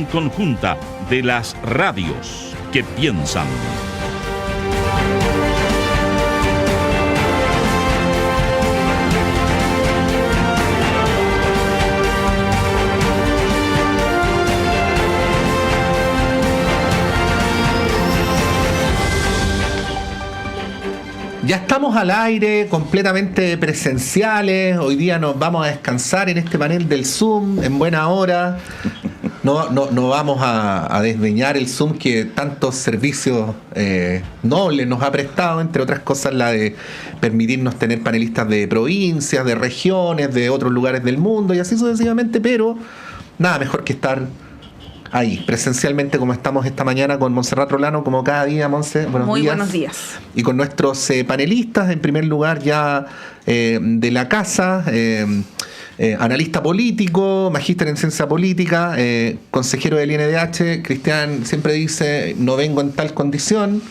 Conjunta de las radios que piensan. Ya estamos al aire, completamente presenciales. Hoy día nos vamos a descansar en este panel del Zoom en buena hora. No vamos a desdeñar el Zoom que tantos servicios nobles nos ha prestado, entre otras cosas la de permitirnos tener panelistas de provincias, de regiones, de otros lugares del mundo y así sucesivamente, pero nada mejor que estar ahí, presencialmente, como estamos esta mañana con Montserrat Rolano, como cada día. Monse, Muy buenos días. Y con nuestros panelistas, en primer lugar ya de la casa, analista político, magíster en ciencia política, consejero del INDH. Cristian siempre dice, no vengo en tal condición,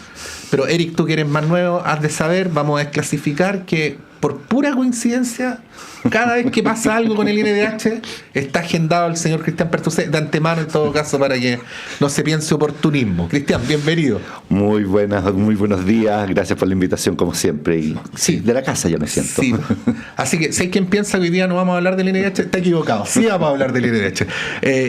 pero Eric, tú que eres más nuevo, has de saber, vamos a desclasificar que por pura coincidencia, cada vez que pasa algo con el INDH, está agendado el señor Cristian Pertusé, de antemano en todo caso, para que no se piense oportunismo. Cristian, bienvenido. Muy buenos días, gracias por la invitación como siempre. Y sí, de la casa yo me siento. Sí. Así que si hay quien piensa que hoy día no vamos a hablar del INDH, está equivocado. Sí vamos a hablar del INDH.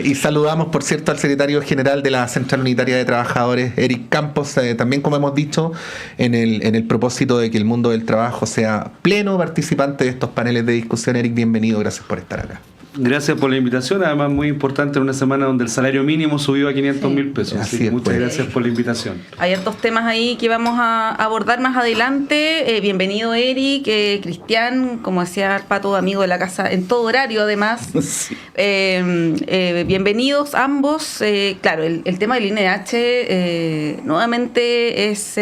Y saludamos, por cierto, al secretario general de la Central Unitaria de Trabajadores, Eric Campos, también como hemos dicho, en el propósito de que el mundo del trabajo sea pleno participante de estos paneles de discusión. Eric, bienvenido, gracias por estar acá. Gracias por la invitación, además muy importante en una semana donde el salario mínimo subió a 500.000 pesos. Así es, muchas gracias por la invitación. Hay hartos temas ahí que vamos a abordar más adelante. Bienvenido Eric, Cristian, como decía el Pato, amigo de la casa en todo horario además. Sí. Bienvenidos ambos. Claro, el tema del INDH nuevamente es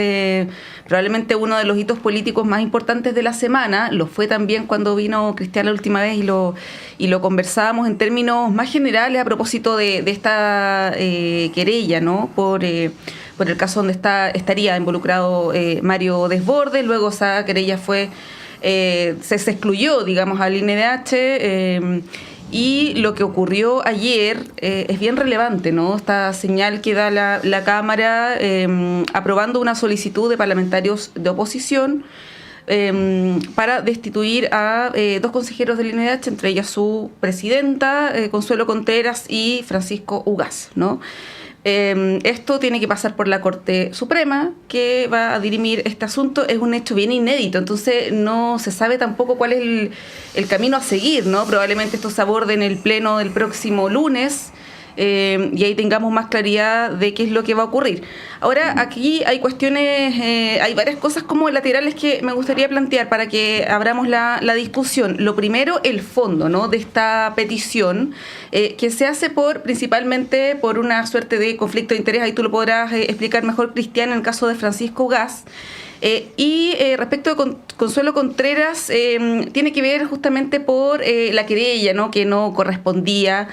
probablemente uno de los hitos políticos más importantes de la semana. Lo fue también cuando vino Cristian la última vez y lo conversábamos en términos más generales a propósito de esta querella, ¿no? Por el caso donde estaría involucrado Mario Desbordes. Luego esa querella se excluyó, digamos, al INDH. Y lo que ocurrió ayer es bien relevante, ¿no? Esta señal que da la Cámara aprobando una solicitud de parlamentarios de oposición para destituir a dos consejeros del INDH, entre ellas su presidenta, Consuelo Contreras, y Francisco Ugaz, ¿no? Esto tiene que pasar por la Corte Suprema, que va a dirimir este asunto. Es un hecho bien inédito, entonces no se sabe tampoco cuál es el camino a seguir, ¿no? Probablemente esto se aborde en el pleno del próximo lunes, y ahí tengamos más claridad de qué es lo que va a ocurrir. Ahora, aquí hay cuestiones, hay varias cosas como laterales que me gustaría plantear para que abramos la discusión. Lo primero, el fondo, ¿no?, de esta petición, que se hace principalmente por una suerte de conflicto de interés. Ahí tú lo podrás explicar mejor, Cristian, en el caso de Francisco Ugaz. Y respecto de Consuelo Contreras, tiene que ver justamente por la querella, ¿no?, que no correspondía.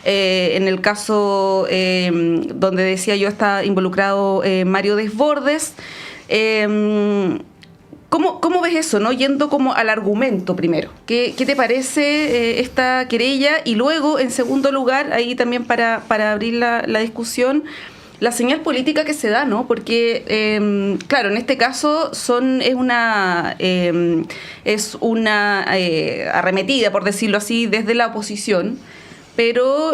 En el caso donde decía yo está involucrado Mario Desbordes. ¿Cómo ves eso, no? Yendo como al argumento primero. ¿Qué te parece esta querella? Y luego, en segundo lugar, ahí también para abrir la discusión, la señal política que se da, ¿no? Porque, claro, en este caso es una arremetida, por decirlo así, desde la oposición, pero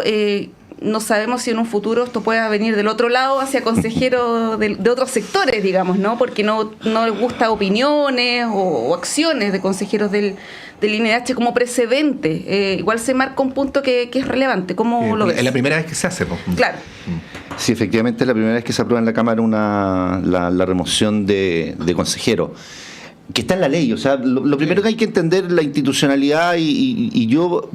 no sabemos si en un futuro esto pueda venir del otro lado hacia consejeros de otros sectores, digamos, ¿no? Porque no les gusta opiniones o acciones de consejeros del INDH como precedente. Igual se marca un punto que es relevante. ¿Cómo lo ves? Es la primera vez que se hace, ¿no? Claro. Sí, efectivamente es la primera vez que se aprueba en la Cámara la remoción de consejero, que está en la ley. O sea, lo primero que hay que entender la institucionalidad, y yo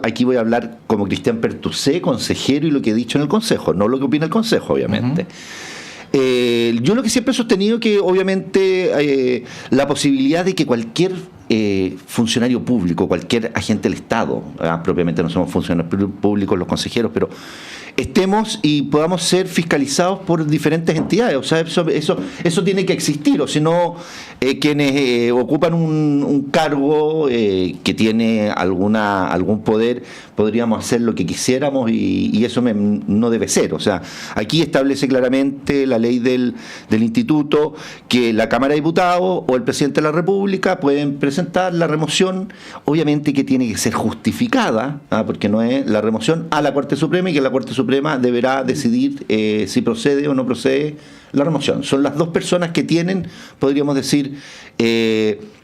aquí voy a hablar como Cristian Pertusé, consejero, y lo que he dicho en el Consejo, no lo que opina el Consejo, obviamente. Yo lo que siempre he sostenido que obviamente la posibilidad de que cualquier funcionario público, cualquier agente del Estado, propiamente no somos funcionarios públicos los consejeros, pero estemos y podamos ser fiscalizados por diferentes entidades. O sea, eso tiene que existir, o si no, quienes ocupan un cargo que tiene algún poder, podríamos hacer lo que quisiéramos y eso no debe ser. O sea, aquí establece claramente la ley del instituto que la Cámara de Diputados o el presidente de la República pueden presentar la remoción, obviamente que tiene que ser justificada, porque no es la remoción, a la Corte Suprema, y que la Corte Suprema deberá decidir si procede o no procede la remoción. Son las dos personas que tienen, podríamos decir,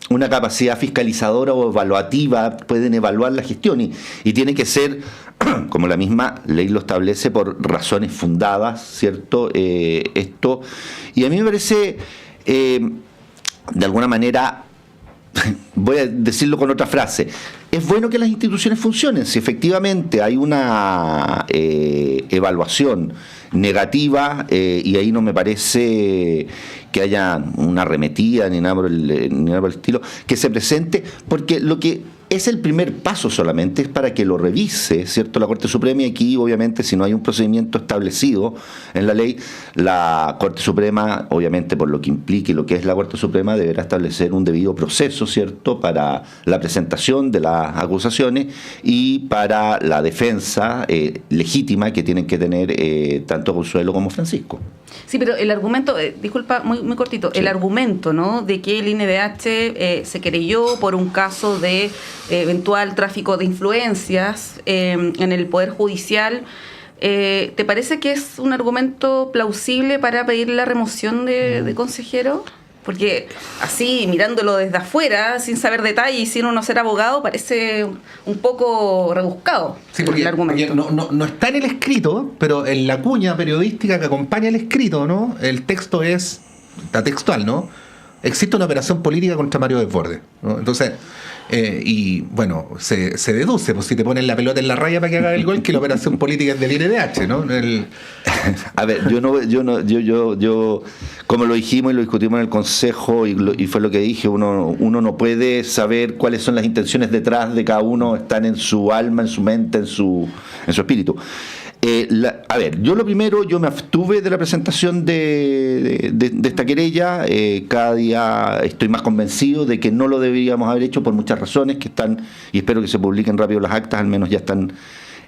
una capacidad fiscalizadora o evaluativa, pueden evaluar la gestión y tiene que ser, como la misma ley lo establece, por razones fundadas, ¿cierto? Esto, y a mí me parece, de alguna manera, voy a decirlo con otra frase, es bueno que las instituciones funcionen. Si efectivamente hay una evaluación negativa, y ahí no me parece que haya una arremetida ni nada por el estilo, que se presente, porque lo que es el primer paso solamente es para que lo revise, ¿cierto?, la Corte Suprema, y aquí obviamente si no hay un procedimiento establecido en la ley, la Corte Suprema, obviamente por lo que implique lo que es la Corte Suprema, deberá establecer un debido proceso, ¿cierto?, para la presentación de las acusaciones y para la defensa legítima que tienen que tener tanto Consuelo como Francisco. Sí, pero el argumento, disculpa, muy cortito, sí. El argumento, ¿no?, de que el INDH se querelló por un caso de eventual tráfico de influencias en el Poder Judicial, ¿te parece que es un argumento plausible para pedir la remoción de consejero? Porque así, mirándolo desde afuera, sin saber detalles y sin uno ser abogado, parece un poco rebuscado, sí, porque, el argumento. Porque no está en el escrito, pero en la cuña periodística que acompaña el escrito, ¿no?, el texto está textual, ¿no? Existe una operación política contra Mario Desbordes, ¿no? Entonces, y bueno, se deduce, pues si te ponen la pelota en la raya para que haga el gol, que la operación política es del INDH, ¿no? A ver, yo como lo dijimos y lo discutimos en el Consejo, y fue lo que dije, uno no puede saber cuáles son las intenciones detrás de cada uno, están en su alma, en su mente, en su espíritu. A ver, yo me abstuve de la presentación de esta querella. Cada día estoy más convencido de que no lo deberíamos haber hecho por muchas razones que están, y espero que se publiquen rápido las actas, al menos ya están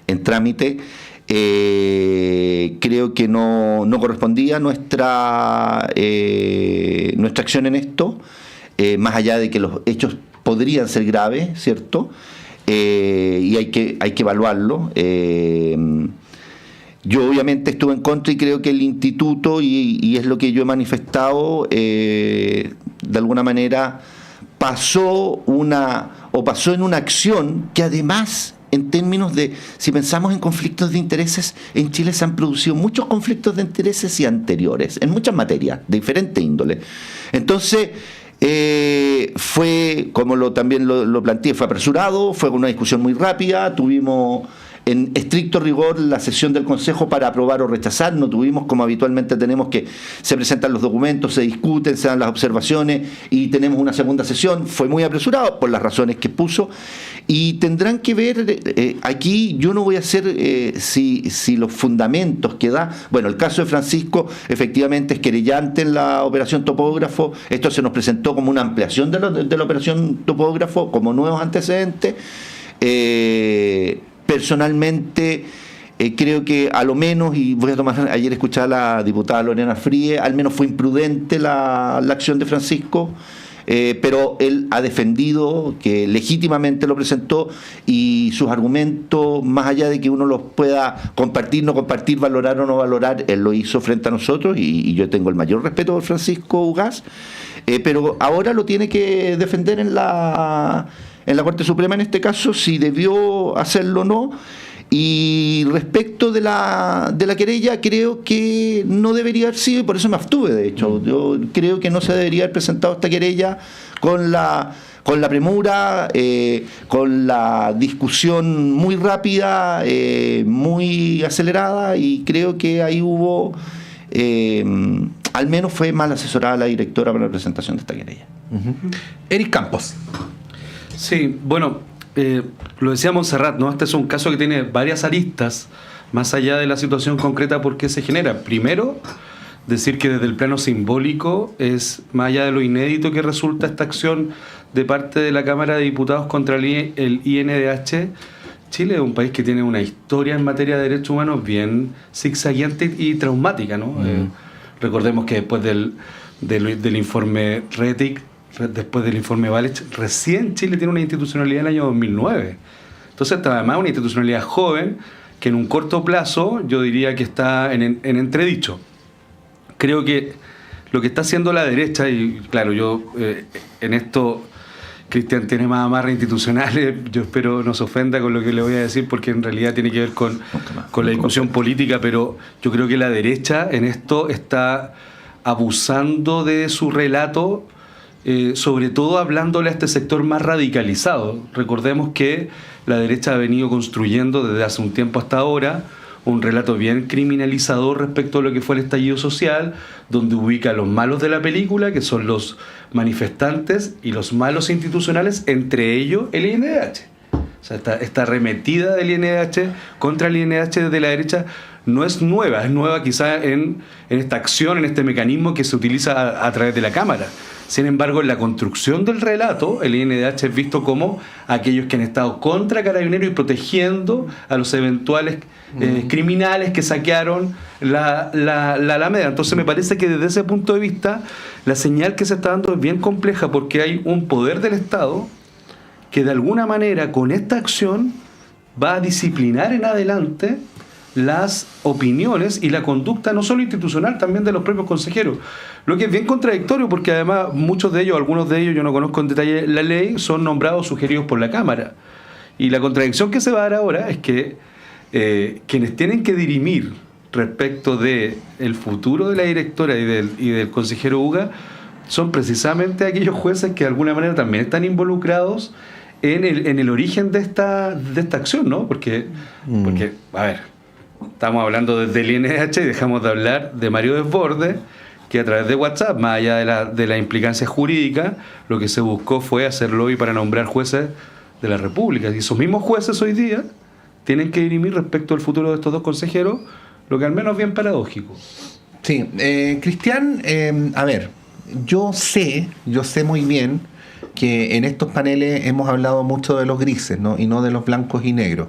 en trámite. Creo que no correspondía nuestra acción en esto, más allá de que los hechos podrían ser graves, ¿cierto? Y hay que evaluarlo. Yo obviamente estuve en contra y creo que el instituto, y es lo que yo he manifestado, de alguna manera pasó en una acción que además, en términos de, si pensamos en conflictos de intereses, en Chile se han producido muchos conflictos de intereses y anteriores, en muchas materias, de diferente índole. Entonces, fue, como también lo planteé, fue apresurado, fue una discusión muy rápida, tuvimos en estricto rigor la sesión del Consejo para aprobar o rechazar, no tuvimos como habitualmente tenemos, que se presentan los documentos, se discuten, se dan las observaciones y tenemos una segunda sesión. Fue muy apresurado por las razones que puso, y tendrán que ver, aquí yo no voy a hacer si los fundamentos que da, bueno, el caso de Francisco efectivamente es querellante en la operación Topógrafo, esto se nos presentó como una ampliación de la operación Topógrafo, como nuevos antecedentes. Personalmente creo que a lo menos, y voy a tomar, ayer escuché a la diputada Lorena Fríe, al menos fue imprudente la acción de Francisco, pero él ha defendido que legítimamente lo presentó, y sus argumentos, más allá de que uno los pueda compartir, no compartir, valorar o no valorar, él lo hizo frente a nosotros, y yo tengo el mayor respeto por Francisco Ugaz, pero ahora lo tiene que defender en la Corte Suprema, en este caso, si debió hacerlo o no. Y respecto de la querella, creo que no debería haber sido, y por eso me abstuve, de hecho. Yo creo que no se debería haber presentado esta querella con la premura, con la discusión muy rápida, muy acelerada, y creo que ahí hubo, al menos fue mal asesorada la directora para la presentación de esta querella. Eric Campos. Sí, bueno, lo decía Montserrat, ¿no? Este es un caso que tiene varias aristas, más allá de la situación concreta, ¿por qué se genera? Primero, decir que desde el plano simbólico es más allá de lo inédito que resulta esta acción de parte de la Cámara de Diputados contra el INDH. Chile es un país que tiene una historia en materia de derechos humanos bien zigzagueante y traumática, ¿no? Recordemos que después del informe Rettig, después del informe Walech, recién Chile tiene una institucionalidad en el año 2009. Entonces, además, una institucionalidad joven que en un corto plazo yo diría que está en entredicho. Creo que lo que está haciendo la derecha, y claro, yo en esto, Cristian tiene más amarras institucionales, yo espero no se ofenda con lo que le voy a decir, porque en realidad tiene que ver con la discusión política, pero yo creo que la derecha en esto está abusando de su relato, sobre todo hablándole a este sector más radicalizado. Recordemos que la derecha ha venido construyendo desde hace un tiempo hasta ahora un relato bien criminalizador respecto a lo que fue el estallido social, donde ubica a los malos de la película, que son los manifestantes, y los malos institucionales, entre ellos el INDH. O sea, esta arremetida del INDH contra el INDH de la derecha no es nueva quizá en esta acción, en este mecanismo que se utiliza a través de la Cámara. Sin embargo, en la construcción del relato, el INDH es visto como aquellos que han estado contra Carabineros y protegiendo a los eventuales criminales que saquearon la Alameda. Entonces me parece que desde ese punto de vista la señal que se está dando es bien compleja, porque hay un poder del Estado que de alguna manera con esta acción va a disciplinar en adelante las opiniones y la conducta no solo institucional, también de los propios consejeros. Lo que es bien contradictorio, porque además muchos de ellos, algunos de ellos, yo no conozco en detalle la ley, son nombrados, sugeridos por la Cámara. Y la contradicción que se va a dar ahora es que quienes tienen que dirimir respecto de el futuro de la directora y del consejero Uga son precisamente aquellos jueces que de alguna manera también están involucrados en el origen de esta acción, ¿no? Porque a ver, estamos hablando desde el INDH y dejamos de hablar de Mario Desbordes, que a través de WhatsApp, más allá de la implicancia jurídica, lo que se buscó fue hacer lobby para nombrar jueces de la República. Y esos mismos jueces hoy día tienen que dirimir respecto al futuro de estos dos consejeros, lo que al menos es bien paradójico. Sí, Cristian, a ver, yo sé muy bien que en estos paneles hemos hablado mucho de los grises, ¿no? Y no de los blancos y negros.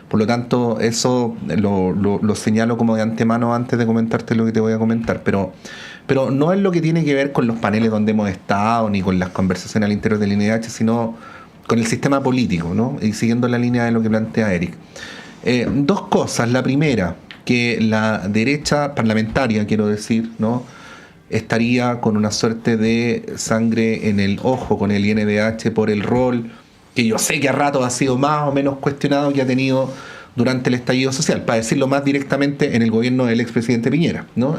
Por lo tanto, eso lo señalo como de antemano antes de comentarte lo que te voy a comentar. Pero no es lo que tiene que ver con los paneles donde hemos estado, ni con las conversaciones al interior del INDH, sino con el sistema político, ¿no? Y siguiendo la línea de lo que plantea Eric. Dos cosas. La primera, que la derecha parlamentaria, quiero decir, ¿no?, estaría con una suerte de sangre en el ojo con el INDH por el rol que yo sé que a ratos ha sido más o menos cuestionado que ha tenido durante el estallido social, para decirlo más directamente, en el gobierno del expresidente Piñera, ¿no?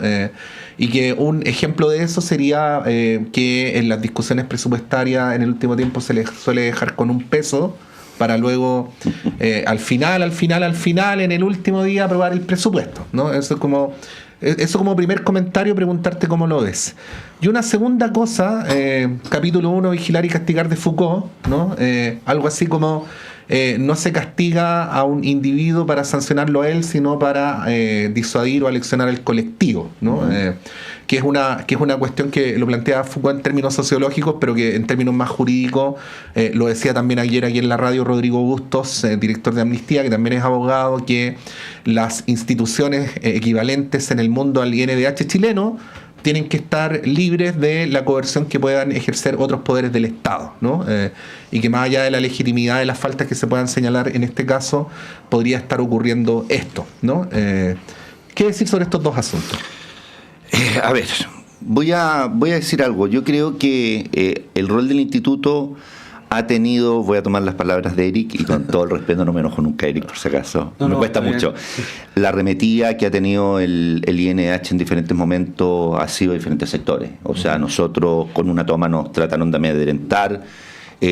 Y que un ejemplo de eso sería que en las discusiones presupuestarias en el último tiempo se les suele dejar con un peso para luego al final, en el último día, aprobar el presupuesto, ¿no? Eso como primer comentario, preguntarte cómo lo ves. Y una segunda cosa, capítulo 1, Vigilar y Castigar de Foucault, ¿no? Algo así como no se castiga a un individuo para sancionarlo a él, sino para disuadir o aleccionar al colectivo, ¿no? Que es una cuestión que lo plantea Foucault en términos sociológicos, pero que en términos más jurídicos, lo decía también ayer aquí en la radio Rodrigo Bustos, director de Amnistía, que también es abogado, que las instituciones equivalentes en el mundo al INDH chileno tienen que estar libres de la coerción que puedan ejercer otros poderes del Estado, ¿no? Y que más allá de la legitimidad de las faltas que se puedan señalar en este caso, podría estar ocurriendo esto, ¿no? ¿Qué decir sobre estos dos asuntos? A ver, voy a decir algo. Yo creo que el rol del instituto ha tenido, voy a tomar las palabras de Eric, y con todo el respeto, no me enojo nunca, Eric, por si acaso, me cuesta mucho. La arremetida que ha tenido el INDH en diferentes momentos ha sido de diferentes sectores. O sea, nosotros con una toma nos trataron de amedrentar,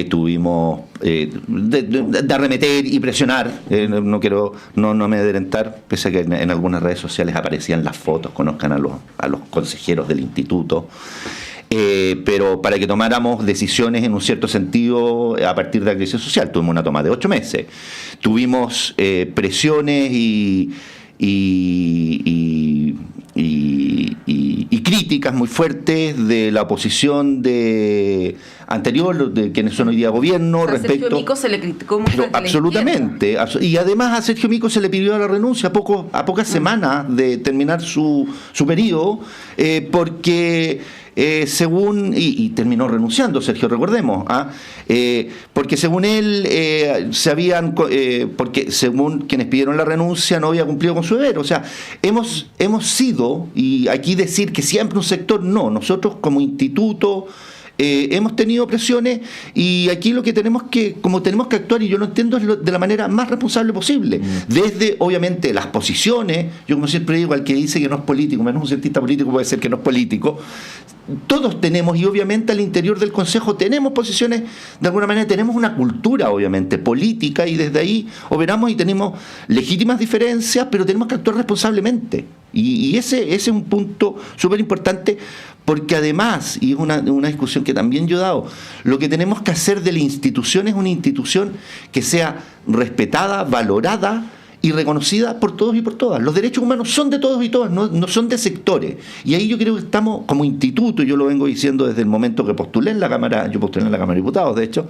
tuvimos de arremeter y presionar, no quiero no amedrentar, pese a que en algunas redes sociales aparecían las fotos, conozcan a los consejeros del instituto. Pero para que tomáramos decisiones en un cierto sentido a partir de la crisis social. Tuvimos una toma de 8 meses, tuvimos presiones y críticas muy fuertes de la oposición anterior, de quienes son hoy día gobierno, a respecto. Sergio Mico se le criticó mucho. Pero absolutamente. Y además a Sergio Mico se le pidió la renuncia a pocas semanas de terminar su periodo, porque según, y terminó renunciando Sergio, recordemos, porque según él porque según quienes pidieron la renuncia no había cumplido con su deber. O sea, hemos sido, y aquí decir que siempre un sector, no, nosotros como instituto hemos tenido presiones, y aquí lo que tenemos que actuar, y yo lo entiendo, es de la manera más responsable posible, desde obviamente las posiciones. Yo como siempre digo, al que dice que no es político, menos un cientista político puede ser que no es político, todos tenemos, y obviamente al interior del Consejo tenemos posiciones, de alguna manera tenemos una cultura obviamente política, y desde ahí operamos y tenemos legítimas diferencias, pero tenemos que actuar responsablemente, y ese es un punto súper importante, porque además, y es una discusión que también yo he dado, lo que tenemos que hacer de la institución es una institución que sea respetada, valorada y reconocida por todos y por todas. Los derechos humanos son de todos y todas, no son de sectores. Y ahí yo creo que estamos como instituto, y yo lo vengo diciendo desde el momento que postulé en la Cámara, yo postulé en la Cámara de Diputados, de hecho,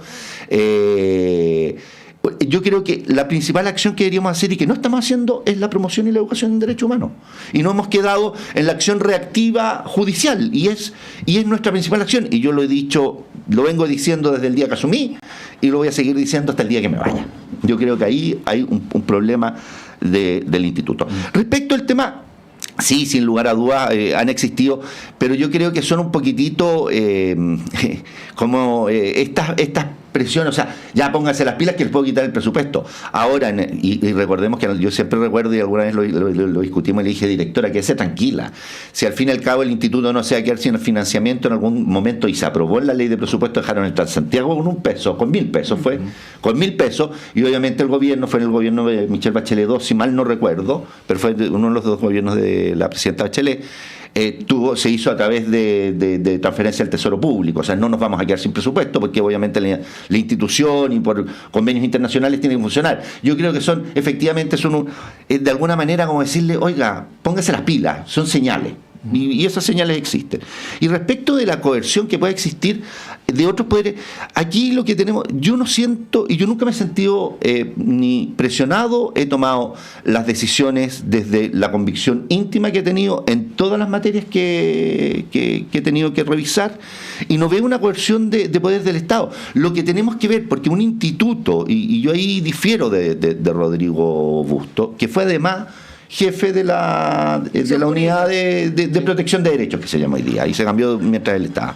yo creo que la principal acción que deberíamos hacer y que no estamos haciendo es la promoción y la educación en derechos humanos. Y no hemos quedado en la acción reactiva judicial, y es nuestra principal acción. Y yo lo he dicho, lo vengo diciendo desde el día que asumí, y lo voy a seguir diciendo hasta el día que me vaya. Yo creo que ahí hay un problema del instituto. Respecto al tema, sí, sin lugar a dudas han existido, pero yo creo que son un poquitito como estas presiones, o sea, ya pónganse las pilas que les puedo quitar el presupuesto. Ahora, y recordemos que yo siempre recuerdo, y alguna vez lo discutimos, y le dije, directora, quédese tranquila. Si al fin y al cabo el instituto no se va a quedar sin el financiamiento en algún momento, y se aprobó en la ley de presupuesto, dejaron el Transantiago con con 1.000 pesos, con 1.000 pesos, y obviamente el gobierno fue en el gobierno de Michelle Bachelet II, si mal no recuerdo, pero fue uno de los dos gobiernos de la presidenta Bachelet. Se hizo a través de transferencia al Tesoro Público. O sea, no nos vamos a quedar sin presupuesto, porque obviamente la institución y por convenios internacionales tiene que funcionar. Yo creo que efectivamente son de alguna manera como decirle, oiga, póngase las pilas, son señales. Y esas señales existen. Y respecto de la coerción que puede existir de otros poderes, aquí lo que tenemos, yo no siento, y yo nunca me he sentido ni presionado, he tomado las decisiones desde la convicción íntima que he tenido en todas las materias que he tenido que revisar, y no veo una coerción de poder del Estado. Lo que tenemos que ver, porque un instituto, y yo ahí difiero de Rodrigo Busto, que fue además jefe de la unidad de protección de derechos, que se llama hoy día, y se cambió mientras él estaba.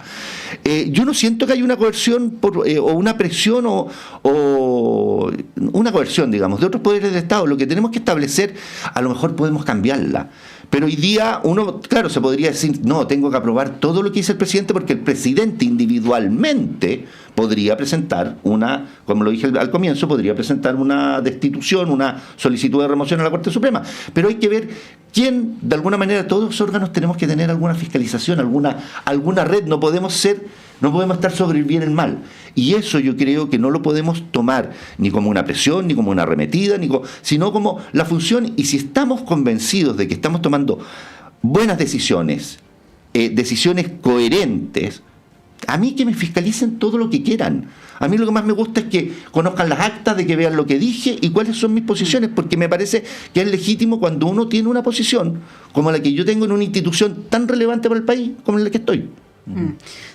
Yo no siento que haya una coerción o una presión o una coerción, digamos, de otros poderes del Estado. Lo que tenemos que establecer, a lo mejor podemos cambiarla, pero hoy día uno, claro, se podría decir, no, tengo que aprobar todo lo que dice el presidente, porque el presidente individualmente podría presentar como lo dije al comienzo, podría presentar una destitución, una solicitud de remoción a la Corte Suprema. Pero hay que ver quién, de alguna manera, todos los órganos tenemos que tener alguna fiscalización, alguna red. No podemos estar sobre el bien y el mal. Y eso yo creo que no lo podemos tomar ni como una presión, ni como una arremetida, sino como la función. Y si estamos convencidos de que estamos tomando buenas decisiones, decisiones coherentes, a mí que me fiscalicen todo lo que quieran. A mí lo que más me gusta es que conozcan las actas, de que vean lo que dije y cuáles son mis posiciones, porque me parece que es legítimo cuando uno tiene una posición como la que yo tengo en una institución tan relevante para el país como en la que estoy.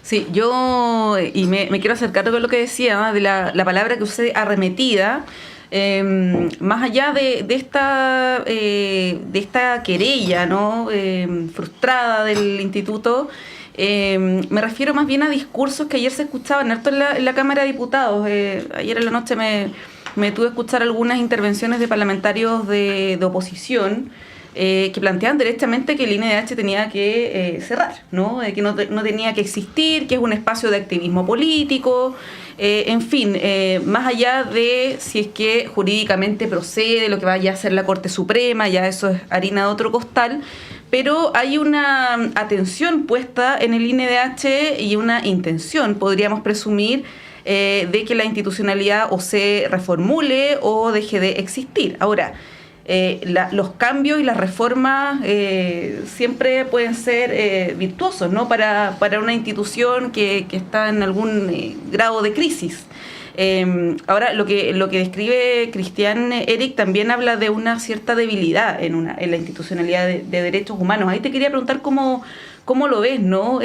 Sí, yo me quiero acercar con lo que decía, ¿no? De la palabra que usé, arremetida. Más allá de esta querella, ¿no? Frustrada del instituto, me refiero más bien a discursos que ayer se escuchaban harto en la Cámara de Diputados. Ayer en la noche me tuve a escuchar algunas intervenciones de parlamentarios de oposición que planteaban directamente que el INDH tenía que cerrar, ¿no? Que no tenía que existir, que es un espacio de activismo político, en fin, más allá de si es que jurídicamente procede lo que vaya a hacer la Corte Suprema, ya eso es harina de otro costal. Pero hay una atención puesta en el INDH y una intención, podríamos presumir, de que la institucionalidad o se reformule o deje de existir. Ahora, los cambios y las reformas siempre pueden ser virtuosos, ¿no? Para una institución que está en algún grado de crisis. Ahora, lo que describe Cristian Eric también habla de una cierta debilidad en la institucionalidad de derechos humanos. Ahí te quería preguntar cómo lo ves, ¿no?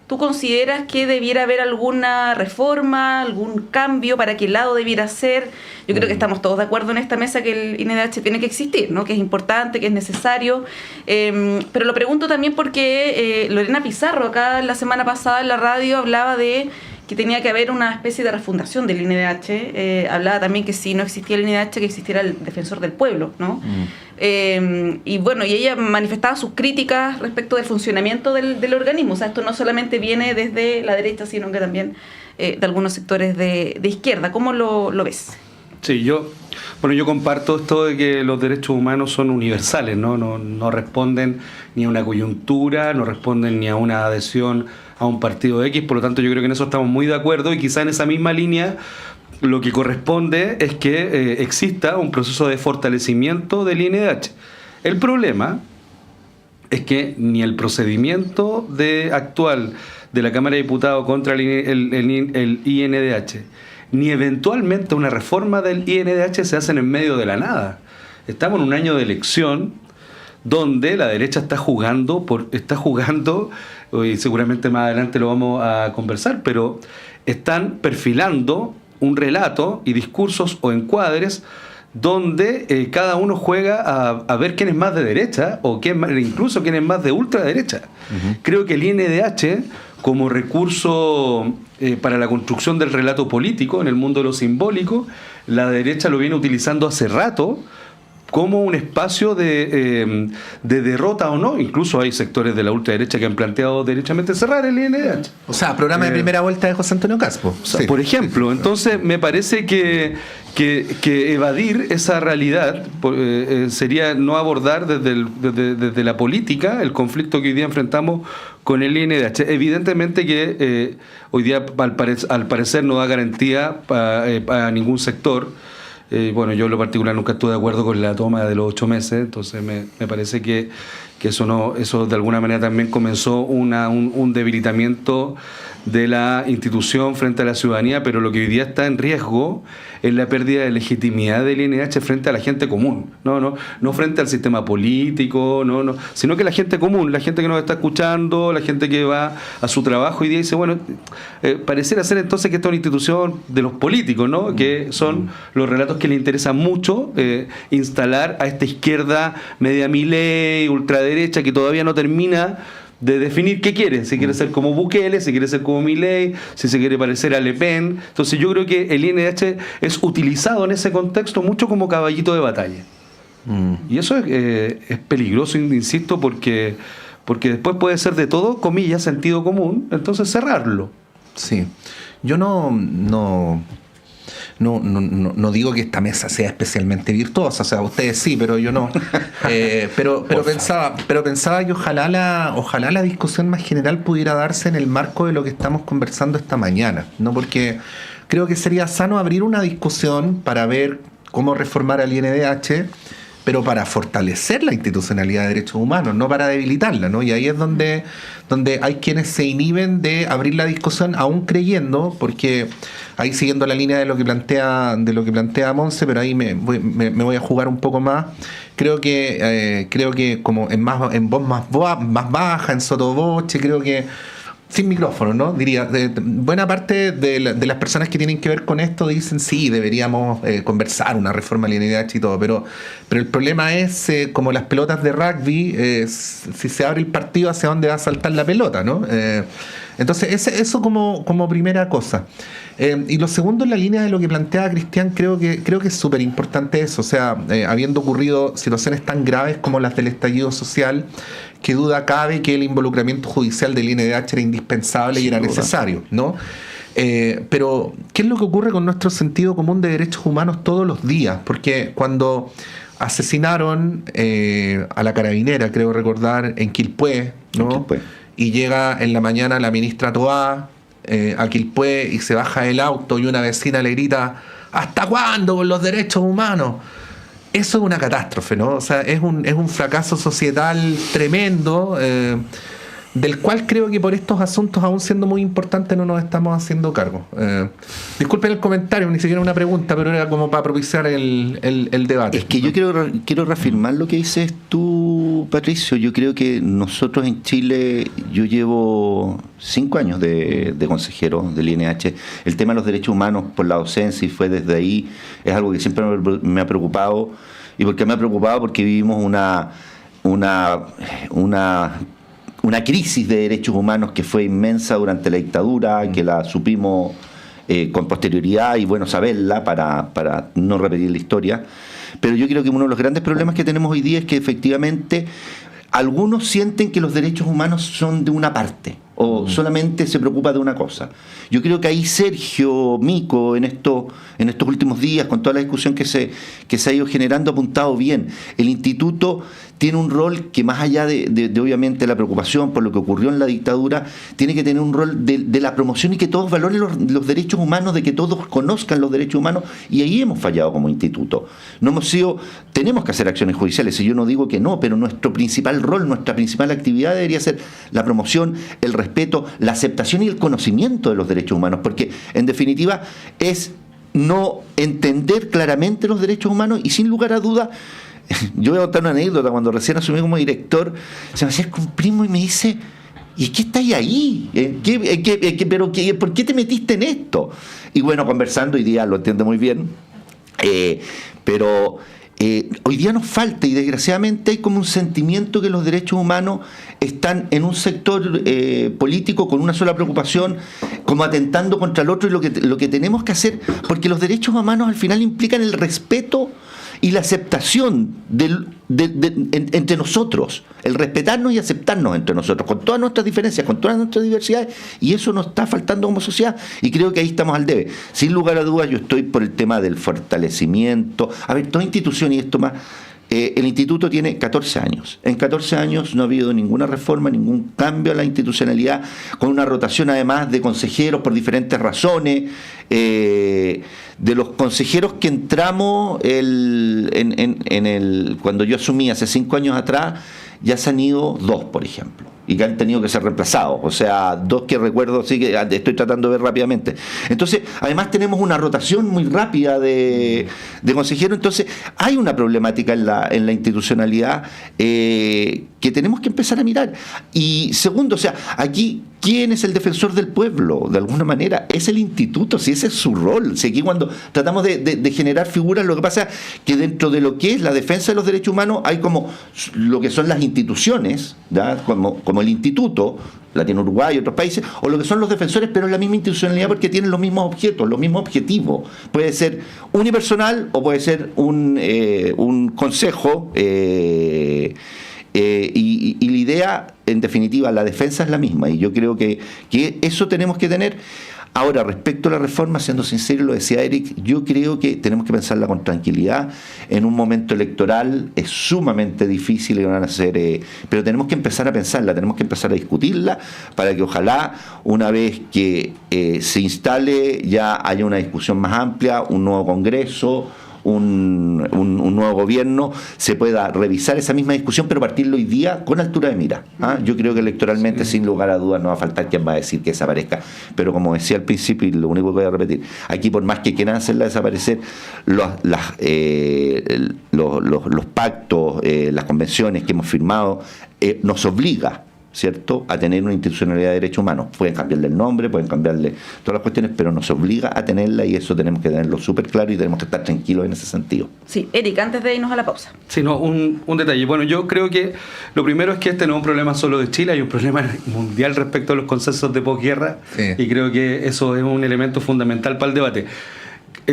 ¿Tú consideras que debiera haber alguna reforma, algún cambio, para qué lado debiera ser? Yo creo que estamos todos de acuerdo en esta mesa que el INDH tiene que existir, ¿no? Que es importante, que es necesario. Pero lo pregunto también porque Lorena Pizarro, acá la semana pasada en la radio, hablaba de que tenía que haber una especie de refundación del INDH. Hablaba también que si no existía el INDH, que existiera el defensor del pueblo, ¿no? Y bueno, y ella manifestaba sus críticas respecto del funcionamiento del organismo. O sea, esto no solamente viene desde la derecha, sino que también de algunos sectores de izquierda. ¿Cómo lo ves? Sí, yo comparto esto de que los derechos humanos son universales, ¿no? No responden ni a una coyuntura, no responden ni a una adhesión a un partido X, por lo tanto yo creo que en eso estamos muy de acuerdo, y quizá en esa misma línea lo que corresponde es que exista un proceso de fortalecimiento del INDH. El problema es que ni el procedimiento actual de la Cámara de Diputados contra el INDH, ni eventualmente una reforma del INDH se hacen en medio de la nada. Estamos en un año de elección donde la derecha está jugando, y seguramente más adelante lo vamos a conversar, pero están perfilando un relato y discursos o encuadres donde cada uno juega a ver quién es más de derecha o incluso quién es más de ultraderecha. Uh-huh. Creo que el INDH, como recurso para la construcción del relato político en el mundo de lo simbólico, la derecha lo viene utilizando hace rato como un espacio de derrota o no. Incluso hay sectores de la ultraderecha que han planteado derechamente cerrar el INDH. O sea, programa de primera vuelta de José Antonio Caspo. O sea, sí. Por ejemplo, entonces me parece que evadir esa realidad sería no abordar desde la política el conflicto que hoy día enfrentamos con el INDH. Evidentemente que hoy día al parecer no da garantía para ningún sector. Bueno, yo en lo particular nunca estuve de acuerdo con la toma de los 8 meses, entonces me parece que eso de alguna manera también comenzó un debilitamiento de la institución frente a la ciudadanía, pero lo que hoy día está en riesgo es la pérdida de legitimidad del INDH frente a la gente común, no frente al sistema político, sino que la gente común, la gente que nos está escuchando, la gente que va a su trabajo hoy día dice, bueno, pareciera ser entonces que esta es una institución de los políticos, ¿no? Que son los relatos que le interesan mucho instalar a esta izquierda media Milei, ultraderecha, que todavía no termina de definir qué quiere, si quiere ser como Bukele, si quiere ser como Milei, si se quiere parecer a Le Pen. Entonces yo creo que el INDH es utilizado en ese contexto mucho como caballito de batalla. Y eso es peligroso, insisto, porque después puede ser de todo, comillas, sentido común, entonces cerrarlo. Sí, yo no digo que esta mesa sea especialmente virtuosa, o sea, ustedes sí, pero yo no. Pero pensaba que ojalá la discusión más general pudiera darse en el marco de lo que estamos conversando esta mañana, ¿no? Porque creo que sería sano abrir una discusión para ver cómo reformar al INDH, pero para fortalecer la institucionalidad de derechos humanos, no para debilitarla, ¿no? Y ahí es donde hay quienes se inhiben de abrir la discusión, aún creyendo, porque ahí siguiendo la línea de lo que plantea Monse, pero ahí me voy a jugar un poco más. Creo que como en voz más baja, en sotoboche, creo que sin micrófono, ¿no? Diría, buena parte de las personas que tienen que ver con esto dicen sí, deberíamos conversar una reforma del INDH y todo, pero el problema es como las pelotas de rugby, si se abre el partido, hacia dónde va a saltar la pelota, ¿no? Entonces eso como primera cosa. Y lo segundo, en la línea de lo que planteaba Cristian, creo que es súper importante eso. O sea, habiendo ocurrido situaciones tan graves como las del estallido social, qué duda cabe que el involucramiento judicial del INDH era indispensable y era necesario, ¿no? Pero, ¿qué es lo que ocurre con nuestro sentido común de derechos humanos todos los días? Porque cuando asesinaron a la carabinera, creo recordar, en Quilpué, ¿no? Y llega en la mañana la ministra Toá, a Quilpué y se baja del auto y una vecina le grita: ¿hasta cuándo con los derechos humanos? Eso es una catástrofe, ¿no? O sea, es un fracaso societal tremendo, del cual creo que por estos asuntos, aún siendo muy importantes, no nos estamos haciendo cargo. Disculpen el comentario, ni siquiera una pregunta, pero era como para propiciar el debate. Es que yo quiero reafirmar lo que dices tú, Patricio. Yo creo que nosotros en Chile, yo llevo 5 años de consejero del INH. El tema de los derechos humanos por la docencia, y fue desde ahí, es algo que siempre me ha preocupado. ¿Y por qué me ha preocupado? Porque vivimos una crisis de derechos humanos que fue inmensa durante la dictadura, que la supimos con posterioridad, y bueno saberla para no repetir la historia. Pero yo creo que uno de los grandes problemas que tenemos hoy día es que efectivamente algunos sienten que los derechos humanos son de una parte, o solamente se preocupa de una cosa. Yo creo que ahí Sergio Mico, en estos últimos días, con toda la discusión que se ha ido generando, ha apuntado bien. El instituto tiene un rol que, más allá de obviamente la preocupación por lo que ocurrió en la dictadura, tiene que tener un rol de la promoción y que todos valoren los derechos humanos, de que todos conozcan los derechos humanos, y ahí hemos fallado como instituto. Tenemos que hacer acciones judiciales, y yo no digo que no, pero nuestro principal rol, nuestra principal actividad debería ser la promoción, el respeto, la aceptación y el conocimiento de los derechos humanos, porque en definitiva es no entender claramente los derechos humanos, y sin lugar a dudas. Yo voy a contar una anécdota. Cuando recién asumí como director, se me acerca un primo y me dice: ¿y es que estáis ahí? ¿Por qué te metiste en esto? Y bueno, conversando, hoy día lo entiendo muy bien, pero hoy día nos falta, y desgraciadamente hay como un sentimiento que los derechos humanos están en un sector político con una sola preocupación, como atentando contra el otro, y lo que tenemos que hacer, porque los derechos humanos al final implican el respeto y la aceptación entre nosotros, el respetarnos y aceptarnos entre nosotros, con todas nuestras diferencias, con todas nuestras diversidades, y eso nos está faltando como sociedad, y creo que ahí estamos al debe. Sin lugar a dudas, yo estoy por el tema del fortalecimiento. A ver, toda institución, y esto más, el instituto tiene 14 años. En 14 años no ha habido ninguna reforma, ningún cambio a la institucionalidad, con una rotación además de consejeros por diferentes razones. De los consejeros que entramos cuando yo asumí hace 5 años atrás, ya se han ido 2, por ejemplo, y que han tenido que ser reemplazados. O sea, 2 que recuerdo, sí, que estoy tratando de ver rápidamente. Entonces, además tenemos una rotación muy rápida de consejeros. Entonces, hay una problemática en la institucionalidad que tenemos que empezar a mirar. Y segundo, o sea, aquí, ¿quién es el defensor del pueblo? De alguna manera, es el instituto, si ese es su rol. Si aquí cuando tratamos de generar figuras, lo que pasa es que dentro de lo que es la defensa de los derechos humanos hay como lo que son las instituciones, ¿ya? Como el instituto, Latino Uruguay y otros países, o lo que son los defensores, pero es la misma institucionalidad porque tienen los mismos objetos, los mismos objetivos. Puede ser unipersonal o puede ser un consejo, y la idea, en definitiva, la defensa es la misma, y yo creo que eso tenemos que tener. Ahora, respecto a la reforma, siendo sincero, lo decía Eric, yo creo que tenemos que pensarla con tranquilidad. En un momento electoral es sumamente difícil, van a ser, pero tenemos que empezar a pensarla, tenemos que empezar a discutirla, para que ojalá, una vez que se instale, ya haya una discusión más amplia, un nuevo Congreso, un nuevo gobierno, se pueda revisar esa misma discusión, pero partirlo hoy día con altura de mira. Yo creo que electoralmente, sin lugar a dudas, no va a faltar quien va a decir que desaparezca, pero como decía al principio, y lo único que voy a repetir, aquí por más que quieran hacerla desaparecer, los pactos, las convenciones que hemos firmado, nos obliga, ¿cierto?, a tener una institucionalidad de derechos humanos. Pueden cambiarle el nombre, pueden cambiarle todas las cuestiones, pero nos obliga a tenerla, y eso tenemos que tenerlo súper claro y tenemos que estar tranquilos en ese sentido. Sí, Eric, antes de irnos a la pausa. Sí, no, un detalle. Bueno, yo creo que lo primero es que este no es un problema solo de Chile, hay un problema mundial respecto a los consensos de posguerra, y creo que eso es un elemento fundamental para el debate.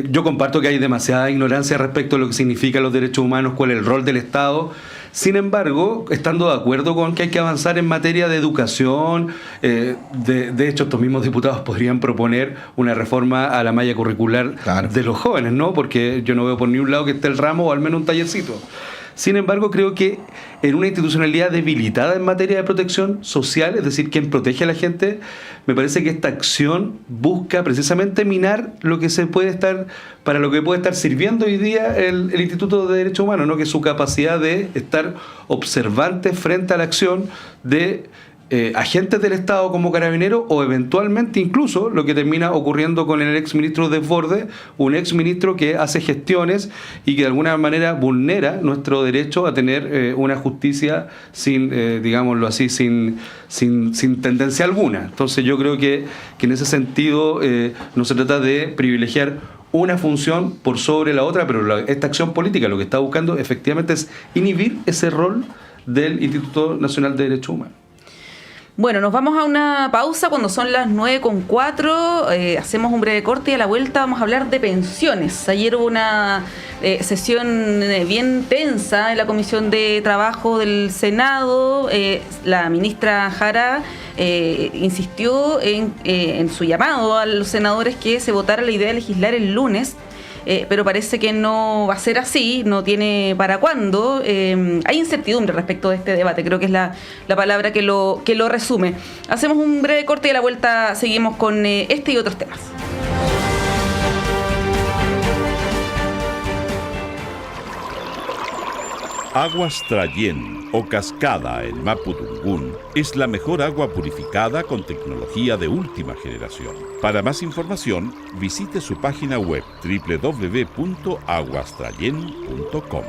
Yo comparto que hay demasiada ignorancia respecto a lo que significan los derechos humanos, cuál es el rol del Estado. Sin embargo, estando de acuerdo con que hay que avanzar en materia de educación, de hecho estos mismos diputados podrían proponer una reforma a la malla curricular de los jóvenes, ¿no? Porque yo no veo por ningún lado que esté el ramo o al menos un tallercito. Sin embargo, creo que en una institucionalidad debilitada en materia de protección social, es decir, quien protege a la gente, me parece que esta acción busca precisamente minar lo que para lo que puede estar sirviendo hoy día el Instituto de Derechos Humanos, ¿no? Que es su capacidad de estar observante frente a la acción de agentes del Estado como Carabineros, o eventualmente incluso lo que termina ocurriendo con el exministro Desbordes, un exministro que hace gestiones y que de alguna manera vulnera nuestro derecho a tener una justicia sin, digámoslo así, sin tendencia alguna. Entonces yo creo que en ese sentido no se trata de privilegiar una función por sobre la otra, pero esta acción política lo que está buscando efectivamente es inhibir ese rol del Instituto Nacional de Derechos Humanos. Bueno, nos vamos a una pausa cuando son las 9:04, hacemos un breve corte y a la vuelta vamos a hablar de pensiones. Ayer hubo una sesión bien tensa en la Comisión de Trabajo del Senado. La ministra Jara insistió en su llamado a los senadores que se votara la idea de legislar el lunes. Pero parece que no va a ser así, no tiene para cuándo. Hay incertidumbre respecto de este debate, creo que es la palabra que lo resume. Hacemos un breve corte y a la vuelta seguimos con este y otros temas. Aguas Trayén o Cascada en Mapudungún es la mejor agua purificada con tecnología de última generación. Para más información, visite su página web www.aguastrayen.com.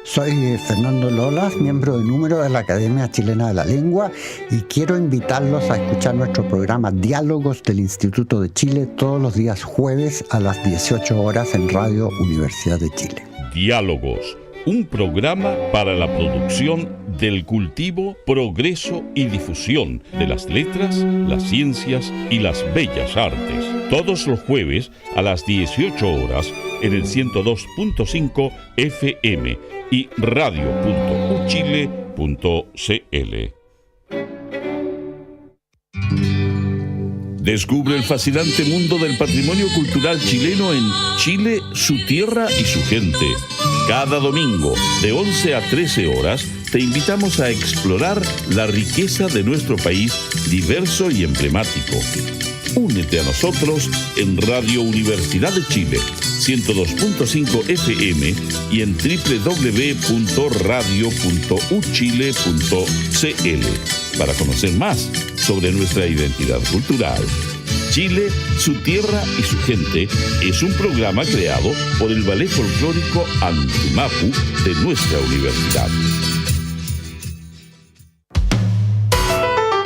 Soy Fernando Lolas, miembro de número de la Academia Chilena de la Lengua, y quiero invitarlos a escuchar nuestro programa Diálogos del Instituto de Chile todos los días jueves a las 18 horas en Radio Universidad de Chile. Diálogos, un programa para la producción del cultivo, progreso y difusión de las letras, las ciencias y las bellas artes. Todos los jueves a las 18 horas en el 102.5 FM y radio.uchile.cl. Descubre el fascinante mundo del patrimonio cultural chileno en Chile, su tierra y su gente. Cada domingo, de 11 a 13 horas, te invitamos a explorar la riqueza de nuestro país diverso y emblemático. Únete a nosotros en Radio Universidad de Chile, 102.5 FM y en www.radio.uchile.cl para conocer más sobre nuestra identidad cultural. Chile, su tierra y su gente es un programa creado por el Ballet Folclórico Antumapu de nuestra universidad.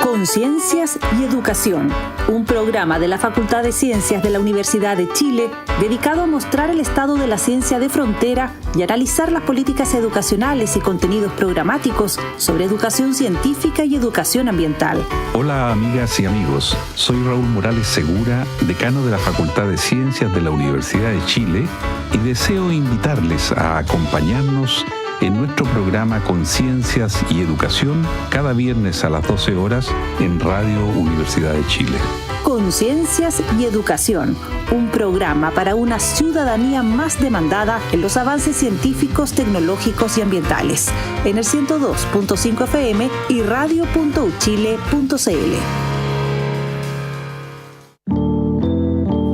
Conciencias y Educación, un programa de la Facultad de Ciencias de la Universidad de Chile dedicado a mostrar el estado de la ciencia de frontera y analizar las políticas educacionales y contenidos programáticos sobre educación científica y educación ambiental. Hola amigas y amigos, soy Raúl Morales Segura, decano de la Facultad de Ciencias de la Universidad de Chile, y deseo invitarles a acompañarnos en nuestro programa Conciencias y Educación cada viernes a las 12 horas en Radio Universidad de Chile. Conciencias y Educación, un programa para una ciudadanía más demandada en los avances científicos, tecnológicos y ambientales, en el 102.5 FM y radio.uchile.cl.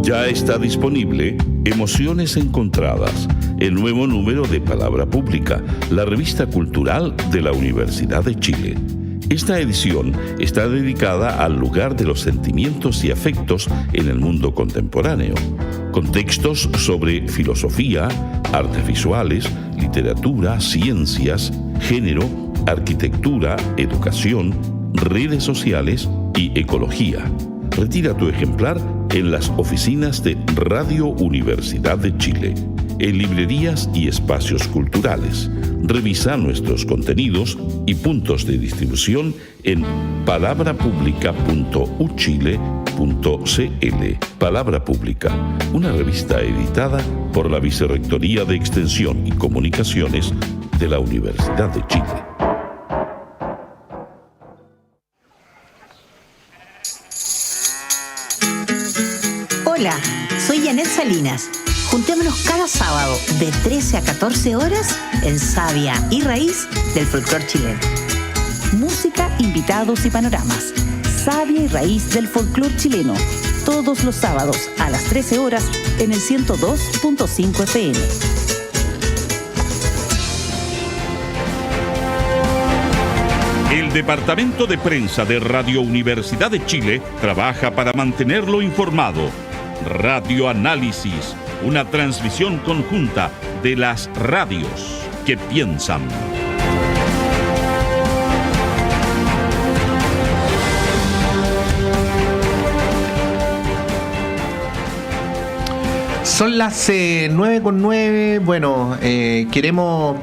Ya está disponible Emociones Encontradas, el nuevo número de Palabra Pública, la revista cultural de la Universidad de Chile. Esta edición está dedicada al lugar de los sentimientos y afectos en el mundo contemporáneo, con textos sobre filosofía, artes visuales, literatura, ciencias, género, arquitectura, educación, redes sociales y ecología. Retira tu ejemplar en las oficinas de Radio Universidad de Chile, en librerías y espacios culturales. Revisa nuestros contenidos y puntos de distribución en palabrapublica.uchile.cl. Palabra Pública, una revista editada por la Vicerrectoría de Extensión y Comunicaciones de la Universidad de Chile. Hola, soy Janet Salinas. Juntémonos cada sábado de 13 a 14 horas en Savia y Raíz del folclore chileno. Música, invitados y panoramas. Savia y Raíz del folclore chileno. Todos los sábados a las 13 horas en el 102.5 FM. El Departamento de Prensa de Radio Universidad de Chile trabaja para mantenerlo informado. Radio Análisis, una transmisión conjunta de las radios que piensan. Son las 9:09. Bueno, queremos,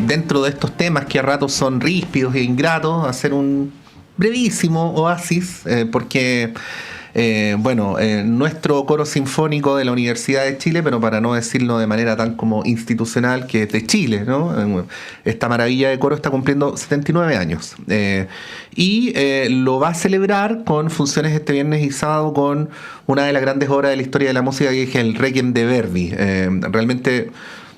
dentro de estos temas que a ratos son ríspidos e ingratos, hacer un brevísimo oasis, porque nuestro coro sinfónico de la Universidad de Chile, pero para no decirlo de manera tan como institucional, que es de Chile, ¿no? Esta maravilla de coro está cumpliendo 79 años. Y lo va a celebrar con funciones este viernes y sábado con una de las grandes obras de la historia de la música, que es el Requiem de Verdi. Realmente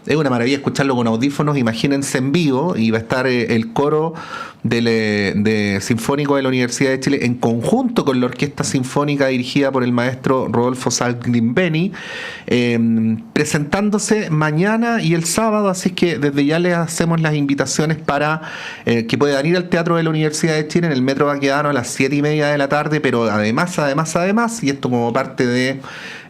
es una maravilla escucharlo con audífonos, imagínense en vivo, y va a estar el coro de Sinfónico de la Universidad de Chile en conjunto con la Orquesta Sinfónica dirigida por el maestro Rodolfo Salglimbeni, presentándose mañana y el sábado, así que desde ya les hacemos las invitaciones para que puedan ir al Teatro de la Universidad de Chile en el Metro Baquedano a las 7:30 de la tarde, pero además, y esto como parte de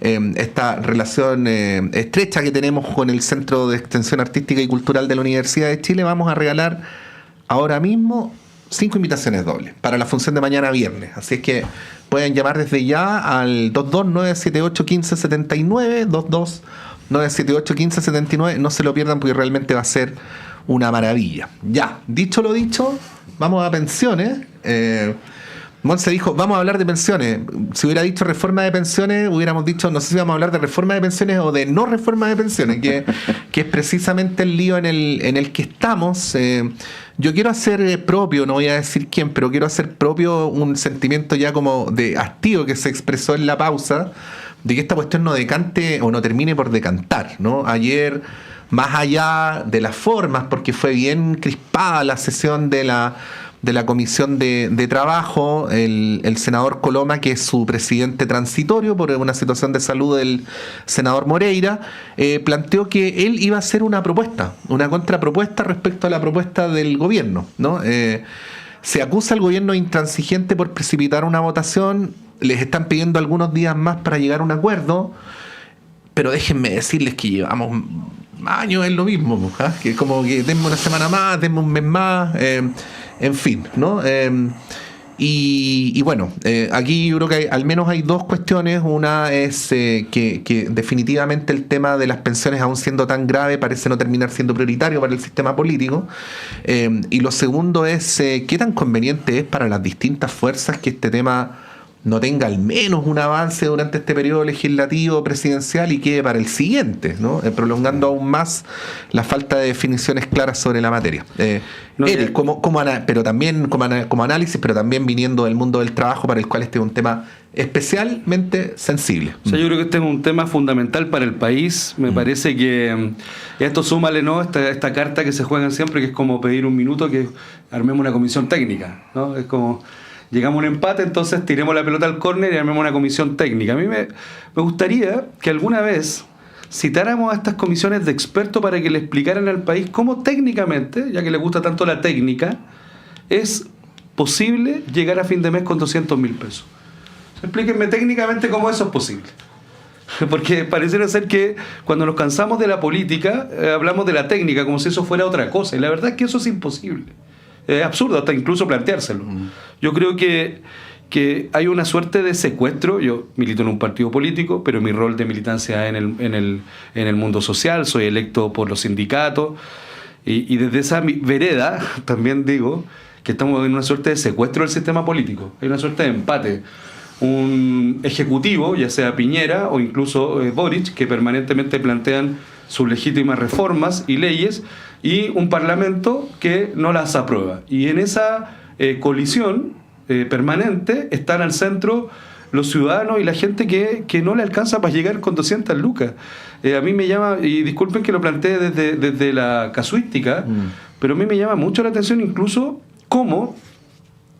esta relación estrecha que tenemos con el Centro de Extensión Artística y Cultural de la Universidad de Chile, vamos a regalar ahora mismo 5 invitaciones dobles para la función de mañana viernes. Así es que pueden llamar desde ya al 22-978-1579, 22-978-1579. No se lo pierdan porque realmente va a ser una maravilla. Ya, dicho lo dicho, vamos a pensiones. Monse dijo, vamos a hablar de pensiones. Si hubiera dicho reforma de pensiones, hubiéramos dicho, no sé si vamos a hablar de reforma de pensiones o de no reforma de pensiones, que es precisamente el lío en el que estamos. Yo quiero hacer propio, no voy a decir quién, pero quiero hacer propio un sentimiento ya como de hastío que se expresó en la pausa, de que esta cuestión no decante o no termine por decantar, ¿no? Ayer, más allá de las formas, porque fue bien crispada la sesión de la Comisión de Trabajo, el senador Coloma, que es su presidente transitorio por una situación de salud del senador Moreira, planteó que él iba a hacer una contrapropuesta respecto a la propuesta del gobierno, ¿no? Se acusa al gobierno intransigente por precipitar una votación, les están pidiendo algunos días más para llegar a un acuerdo, pero déjenme decirles que llevamos años en lo mismo, ¿eh? Que como que denme una semana más, denme un mes más, en fin, ¿no? Y bueno, aquí yo creo que al menos hay dos cuestiones. Una es que definitivamente el tema de las pensiones, aún siendo tan grave, parece no terminar siendo prioritario para el sistema político. Y lo segundo es qué tan conveniente es para las distintas fuerzas que este tema no tenga al menos un avance durante este periodo legislativo presidencial y quede para el siguiente, ¿no? Prolongando aún más la falta de definiciones claras sobre la materia. Eric, pero también como análisis, pero también viniendo del mundo del trabajo, para el cual este es un tema especialmente sensible. O sea, yo creo que este es un tema fundamental para el país. Me parece que esto súmale, ¿no? Esta carta que se juegan siempre, que es como pedir un minuto, que armemos una comisión técnica, ¿no? Es como llegamos a un empate, entonces tiremos la pelota al córner y armemos una comisión técnica. A mí me gustaría que alguna vez citáramos a estas comisiones de expertos para que le explicaran al país cómo técnicamente, ya que le gusta tanto la técnica, es posible llegar a fin de mes con 200.000 pesos. Explíquenme técnicamente cómo eso es posible. Porque pareciera ser que cuando nos cansamos de la política, hablamos de la técnica como si eso fuera otra cosa. Y la verdad es que eso es imposible. Es absurdo hasta incluso planteárselo. Yo creo que hay una suerte de secuestro. Yo milito en un partido político, pero mi rol de militancia en el mundo social, soy electo por los sindicatos, y desde esa vereda también digo que estamos en una suerte de secuestro del sistema político. Hay una suerte de empate. Un ejecutivo, ya sea Piñera o incluso Boric, que permanentemente plantean sus legítimas reformas y leyes, y un parlamento que no las aprueba. Y en esa colisión permanente están al centro los ciudadanos y la gente que no le alcanza para llegar con 200 lucas. a mí me llama, y disculpen que lo plantee desde la casuística, pero a mí me llama mucho la atención incluso cómo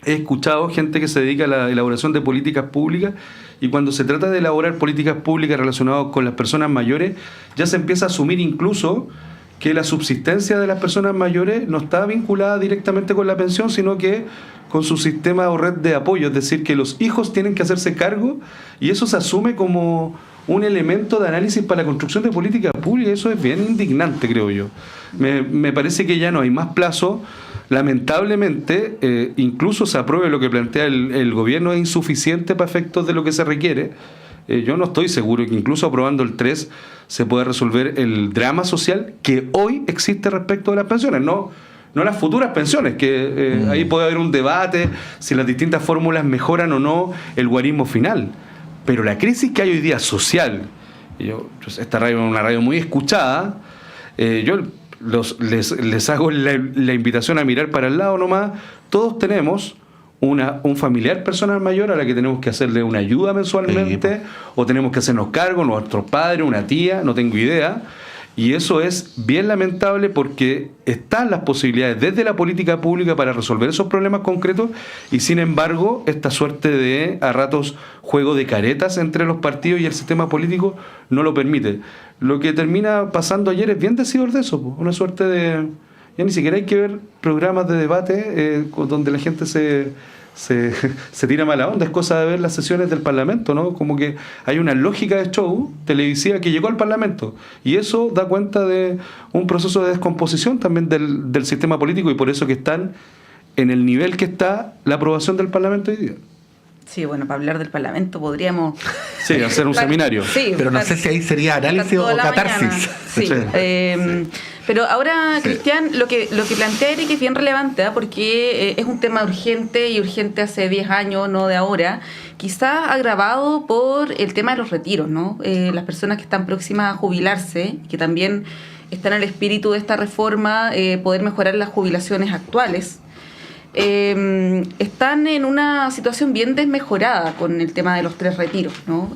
he escuchado gente que se dedica a la elaboración de políticas públicas, y cuando se trata de elaborar políticas públicas relacionadas con las personas mayores, ya se empieza a asumir incluso que la subsistencia de las personas mayores no está vinculada directamente con la pensión, sino que con su sistema o red de apoyo, es decir, que los hijos tienen que hacerse cargo, y eso se asume como un elemento de análisis para la construcción de políticas públicas. Eso es bien indignante, creo yo. Me parece que ya no hay más plazo. Lamentablemente, incluso se apruebe lo que plantea el gobierno, es insuficiente para efectos de lo que se requiere. Yo no estoy seguro que incluso aprobando el 3 se pueda resolver el drama social que hoy existe respecto de las pensiones, no las futuras pensiones, que ahí puede haber un debate si las distintas fórmulas mejoran o no el guarismo final. Pero la crisis que hay hoy día social, esta radio es una radio muy escuchada, yo les hago la invitación a mirar para el lado nomás. Todos tenemos un familiar personal mayor a la que tenemos que hacerle una ayuda mensualmente, o tenemos que hacernos cargo, nuestro padre, una tía, no tengo idea. Y eso es bien lamentable, porque están las posibilidades desde la política pública para resolver esos problemas concretos, y sin embargo esta suerte de a ratos juego de caretas entre los partidos y el sistema político no lo permite. Lo que termina pasando ayer es bien decidor de eso, una suerte de... Ya ni siquiera hay que ver programas de debate donde la gente se tira mala onda, es cosa de ver las sesiones del Parlamento, ¿no? Como que hay una lógica de show televisiva que llegó al Parlamento, y eso da cuenta de un proceso de descomposición también del sistema político, y por eso que están en el nivel que está la aprobación del Parlamento hoy día. Sí, bueno, para hablar del Parlamento podríamos... Sí, hacer un seminario. Sí, pero no sé si ahí sería análisis o catarsis. Sí, pero ahora, Cristian, lo que plantea Eric es bien relevante, porque es un tema urgente, y urgente hace 10 años, no de ahora, quizás agravado por el tema de los retiros, ¿no? Las personas que están próximas a jubilarse, que también está en el espíritu de esta reforma, poder mejorar las jubilaciones actuales. Están en una situación bien desmejorada con el tema de los 3 retiros, ¿no?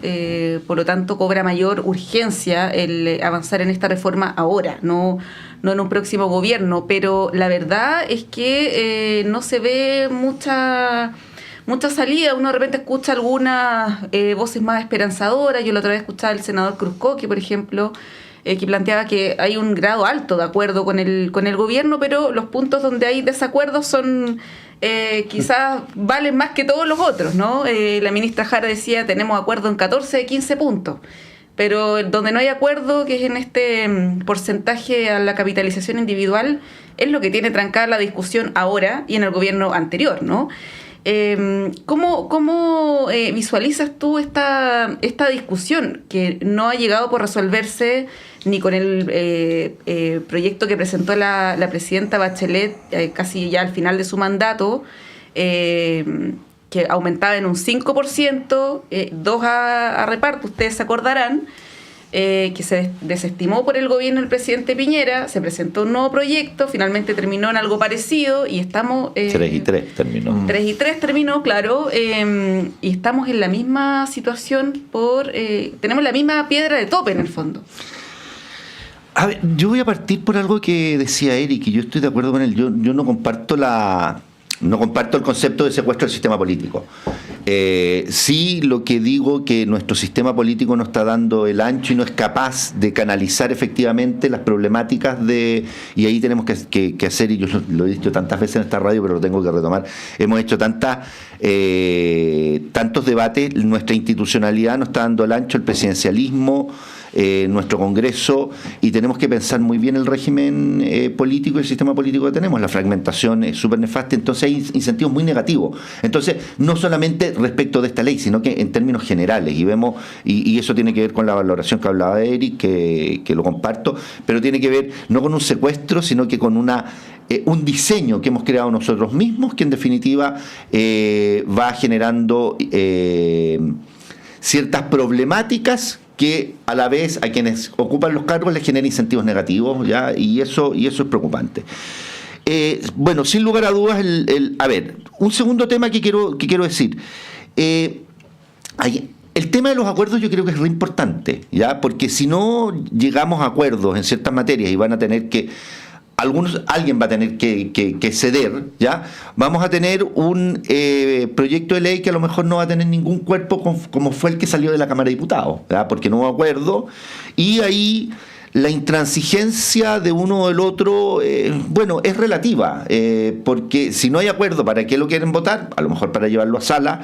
Por lo tanto, cobra mayor urgencia el avanzar en esta reforma ahora, no en un próximo gobierno. Pero la verdad es que no se ve mucha salida. Uno de repente escucha algunas voces más esperanzadoras. Yo la otra vez escuchaba al senador Cruzcoque, por ejemplo, que planteaba que hay un grado alto de acuerdo con el gobierno, pero los puntos donde hay desacuerdos son quizás valen más que todos los otros, ¿no? La ministra Jara decía, tenemos acuerdo en 14 de 15 puntos, pero donde no hay acuerdo, que es en este porcentaje a la capitalización individual, es lo que tiene trancada la discusión ahora y en el gobierno anterior, ¿no? ¿Cómo visualizas tú esta discusión que no ha llegado por resolverse ni con el proyecto que presentó la presidenta Bachelet casi ya al final de su mandato, que aumentaba en un 5%, 2 a reparto, ustedes se acordarán, que se desestimó por el gobierno del presidente Piñera, se presentó un nuevo proyecto, finalmente terminó en algo parecido, y estamos... 3 y 3 terminó. 3 y 3 terminó, claro, y estamos en la misma situación tenemos la misma piedra de tope en el fondo. A ver, yo voy a partir por algo que decía Eric, y yo estoy de acuerdo con él. Yo no comparto el concepto de secuestro del sistema político. Sí, lo que digo, que nuestro sistema político no está dando el ancho y no es capaz de canalizar efectivamente las problemáticas y ahí tenemos que hacer, y yo lo he dicho tantas veces en esta radio, pero lo tengo que retomar. Hemos hecho tantos debates, nuestra institucionalidad no está dando el ancho, el presidencialismo, nuestro Congreso, y tenemos que pensar muy bien el régimen político y el sistema político que tenemos. La fragmentación es súper nefasta, entonces hay incentivos muy negativos. Entonces, no solamente respecto de esta ley, sino que en términos generales, y vemos, y eso tiene que ver con la valoración que hablaba de Eric, que lo comparto, pero tiene que ver no con un secuestro, sino que con un diseño que hemos creado nosotros mismos, que en definitiva va generando ciertas problemáticas que a la vez a quienes ocupan los cargos les genera incentivos negativos, ¿ya? Y eso es preocupante. Bueno, sin lugar a dudas, a ver, un segundo tema que quiero decir. el tema de los acuerdos yo creo que es re importante, ¿ya? Porque si no llegamos a acuerdos en ciertas materias y van a tener que alguien va a tener que ceder, ¿ya? Vamos a tener un proyecto de ley que a lo mejor no va a tener ningún cuerpo como fue el que salió de la Cámara de Diputados, ¿ya? Porque no hubo acuerdo, y ahí la intransigencia de uno o del otro, bueno, es relativa, porque si no hay acuerdo, ¿para qué lo quieren votar? A lo mejor para llevarlo a sala,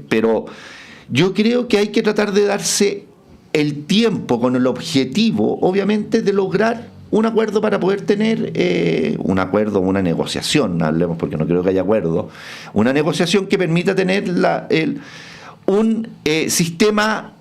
pero yo creo que hay que tratar de darse el tiempo con el objetivo, obviamente, de lograr un acuerdo para poder tener un acuerdo, una negociación, hablemos porque no creo que haya acuerdo, una negociación que permita tener un sistema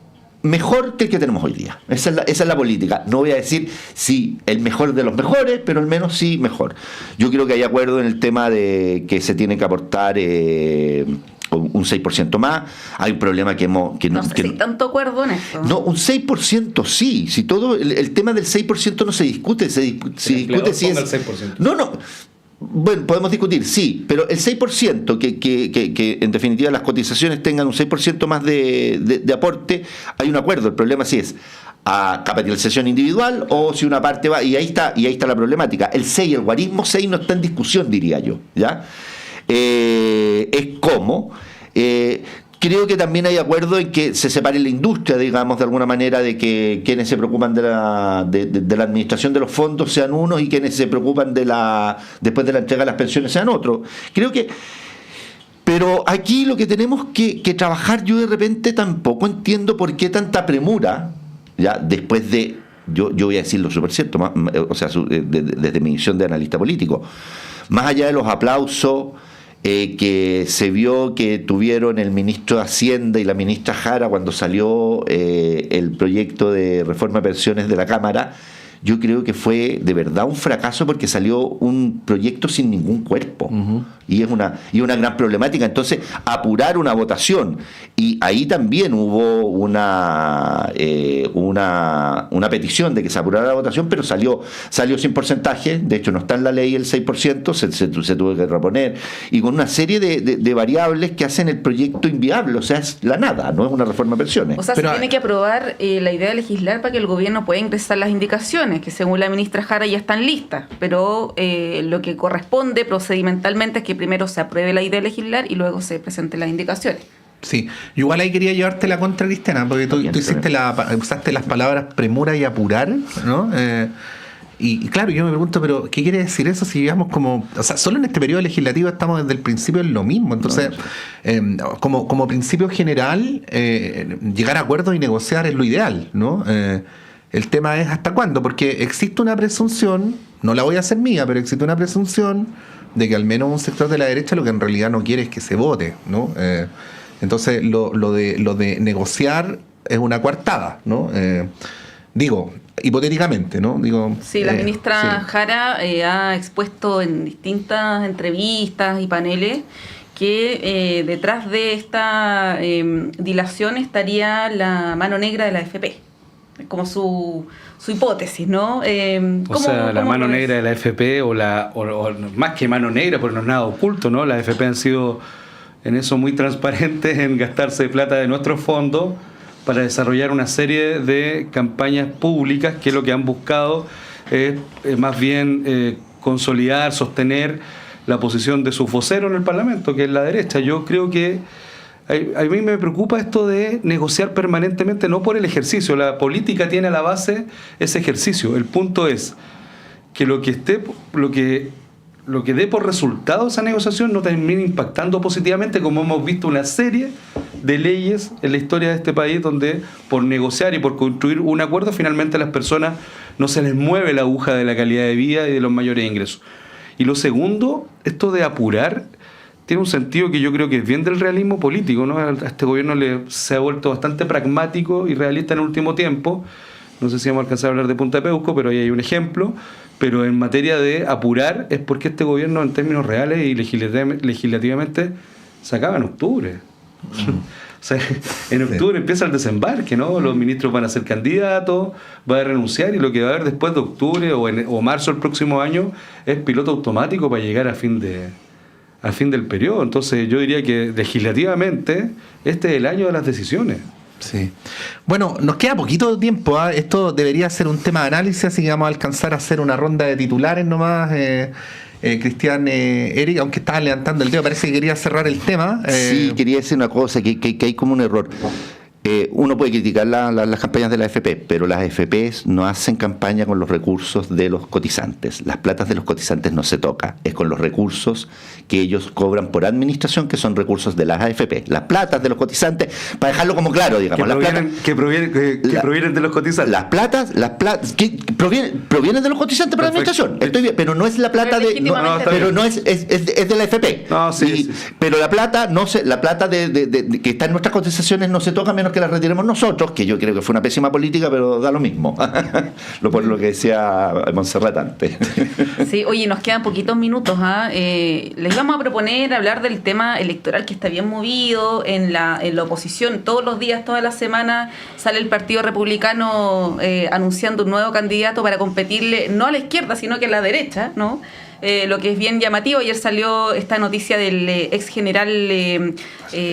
mejor que el que tenemos hoy día. Esa es la política. No voy a decir si el mejor de los mejores, pero al menos sí mejor. Yo creo que hay acuerdo en el tema de que se tiene que aportar un 6% más. Hay un problema que no sé si tanto acuerdo en esto. No, un 6% sí. Si todo el tema del 6% no se discute, se discute si es el 6%. No. Bueno, podemos discutir, sí, pero el 6%, que en definitiva las cotizaciones tengan un 6% más de aporte, hay un acuerdo. El problema sí es a capitalización individual o si una parte va, y ahí está la problemática. El 6, el guarismo 6 no está en discusión, diría yo, ¿ya? Es como creo que también hay acuerdo en que se separe la industria, digamos, de alguna manera, de que quienes se preocupan de la administración de los fondos sean unos y quienes se preocupan después de la entrega de las pensiones sean otros. Creo que, pero aquí lo que tenemos que trabajar, yo de repente tampoco entiendo por qué tanta premura, ya después de, yo voy a decirlo súper cierto, o sea, desde mi visión de analista político, más allá de los aplausos que se vio que tuvieron el ministro de Hacienda y la ministra Jara cuando salió el proyecto de reforma de pensiones de la Cámara, yo creo que fue de verdad un fracaso porque salió un proyecto sin ningún cuerpo. Uh-huh. Y es una gran problemática. Entonces, apurar una votación, y ahí también hubo una petición de que se apurara la votación, pero salió sin porcentaje. De hecho, no está en la ley el 6%, se tuvo que reponer, y con una serie de variables que hacen el proyecto inviable. O sea, es la nada, no es una reforma de pensiones. O sea, se tiene que aprobar la idea de legislar para que el gobierno pueda ingresar las indicaciones, que según la ministra Jara ya están listas, pero lo que corresponde procedimentalmente es que primero se apruebe la idea de legislar y luego se presenten las indicaciones. Sí, igual ahí quería llevarte la contra, Cristiana, porque tú usaste las palabras premura y apurar, ¿no? Y claro, yo me pregunto, pero ¿qué quiere decir eso si digamos como, o sea, solo en este periodo legislativo estamos desde el principio en lo mismo? Entonces, como principio general, llegar a acuerdos y negociar es lo ideal, ¿no? El tema es hasta cuándo, porque existe una presunción, no la voy a hacer mía, pero existe una presunción de que al menos un sector de la derecha lo que en realidad no quiere es que se vote, ¿no? Entonces lo de negociar es una coartada, ¿no? Digo, hipotéticamente, ¿no? Digo, sí, la ministra Jara ha expuesto en distintas entrevistas y paneles que detrás de esta dilación estaría la mano negra de la AFP. Como su hipótesis, ¿no? O sea, la mano negra de la AFP, o más que mano negra, porque no es nada oculto, ¿no? Las AFP han sido en eso muy transparentes en gastarse plata de nuestros fondos para desarrollar una serie de campañas públicas que lo que han buscado es más bien consolidar, sostener la posición de su vocero en el Parlamento, que es la derecha. Yo creo que a mí me preocupa esto de negociar permanentemente, no por el ejercicio. La política tiene a la base ese ejercicio. El punto es que lo que dé por resultado esa negociación no termine impactando positivamente, como hemos visto una serie de leyes en la historia de este país donde por negociar y por construir un acuerdo finalmente a las personas no se les mueve la aguja de la calidad de vida y de los mayores ingresos. Y lo segundo, esto de apurar, tiene un sentido que yo creo que es bien del realismo político, ¿no? A este gobierno se ha vuelto bastante pragmático y realista en el último tiempo. No sé si vamos a alcanzar a hablar de Punta de Peuco, pero ahí hay un ejemplo. Pero en materia de apurar es porque este gobierno en términos reales y legislativamente se acaba en octubre. O sea, en octubre empieza el desembarque, ¿no? Los ministros van a ser candidatos, van a renunciar, y lo que va a haber después de octubre o marzo del próximo año es piloto automático para llegar a fin de al fin del periodo. Entonces yo diría que legislativamente este es el año de las decisiones. Sí. Bueno, nos queda poquito tiempo, ¿eh? Esto debería ser un tema de análisis, así que vamos a alcanzar a hacer una ronda de titulares nomás. Cristian, Eric, aunque estaba levantando el dedo, parece que quería cerrar el tema. Sí, quería decir una cosa, que hay como un error. Uno puede criticar las campañas de la AFP, pero las AFPs no hacen campaña con los recursos de los cotizantes. Las platas de los cotizantes no se toca, es con los recursos que ellos cobran por administración, que son recursos de las AFP. Las platas de los cotizantes, para dejarlo como claro, digamos, que provienen de los cotizantes. Las platas que provienen de los cotizantes para administración. Estoy bien, pero no es la plata pero no es de la AFP. No, sí. Pero la plata que está en nuestras cotizaciones no se toca menos que la retiremos nosotros, que yo creo que fue una pésima política, pero da lo mismo. Por lo que decía Montserrat antes. Sí, oye, nos quedan poquitos minutos. Les vamos a proponer hablar del tema electoral que está bien movido en la oposición. Todos los días, toda la semana, sale el Partido Republicano anunciando un nuevo candidato para competirle, no a la izquierda, sino que a la derecha, ¿no? Lo que es bien llamativo, ayer salió esta noticia del ex general,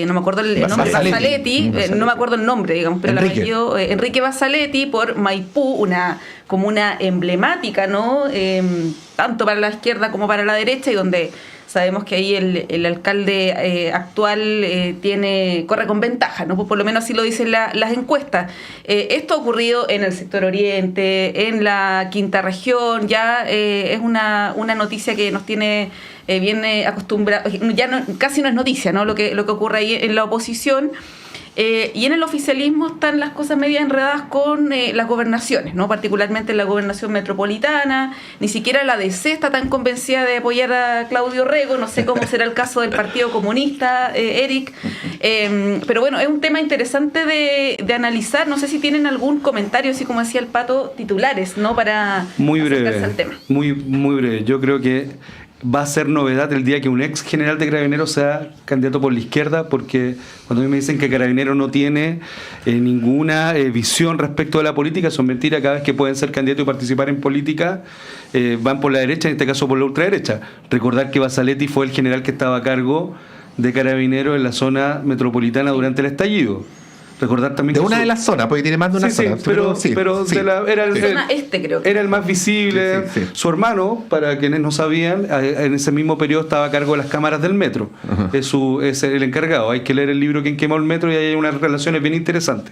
no me acuerdo el nombre, Basaletti, no me acuerdo el nombre, digamos, pero el apellido, Enrique Basaletti, por Maipú, una comuna emblemática, ¿no? Tanto para la izquierda como para la derecha, y donde sabemos que ahí el alcalde actual corre con ventaja, ¿no? Pues por lo menos así lo dicen las encuestas. Esto ha ocurrido en el sector oriente, en la quinta región, ya es una noticia que nos tiene bien acostumbrados, casi no es noticia, ¿no? Lo que ocurre ahí en la oposición. Y en el oficialismo están las cosas medio enredadas con las gobernaciones, ¿no? Particularmente en la gobernación metropolitana. Ni siquiera la DC está tan convencida de apoyar a Claudio Rego. No sé cómo será el caso del Partido Comunista, Eric. Pero bueno, es un tema interesante de analizar. No sé si tienen algún comentario, así como decía el Pato, titulares, ¿no? Para muy breve, acercarse al tema. Muy breve. Yo creo que va a ser novedad el día que un ex general de Carabineros sea candidato por la izquierda, porque cuando a mí me dicen que Carabineros no tiene ninguna visión respecto de la política, son mentiras. Cada vez que pueden ser candidatos y participar en política, van por la derecha, en este caso por la ultraderecha. Recordar que Basaletti fue el general que estaba a cargo de Carabineros en la zona metropolitana durante el estallido. Recordar también de una de las zonas, porque tiene más de una zona. Era el más visible. Sí. Su hermano, para quienes no sabían, en ese mismo periodo estaba a cargo de las cámaras del metro. Es el encargado. Hay que leer el libro Quien quemó el metro y ahí hay unas relaciones bien interesantes.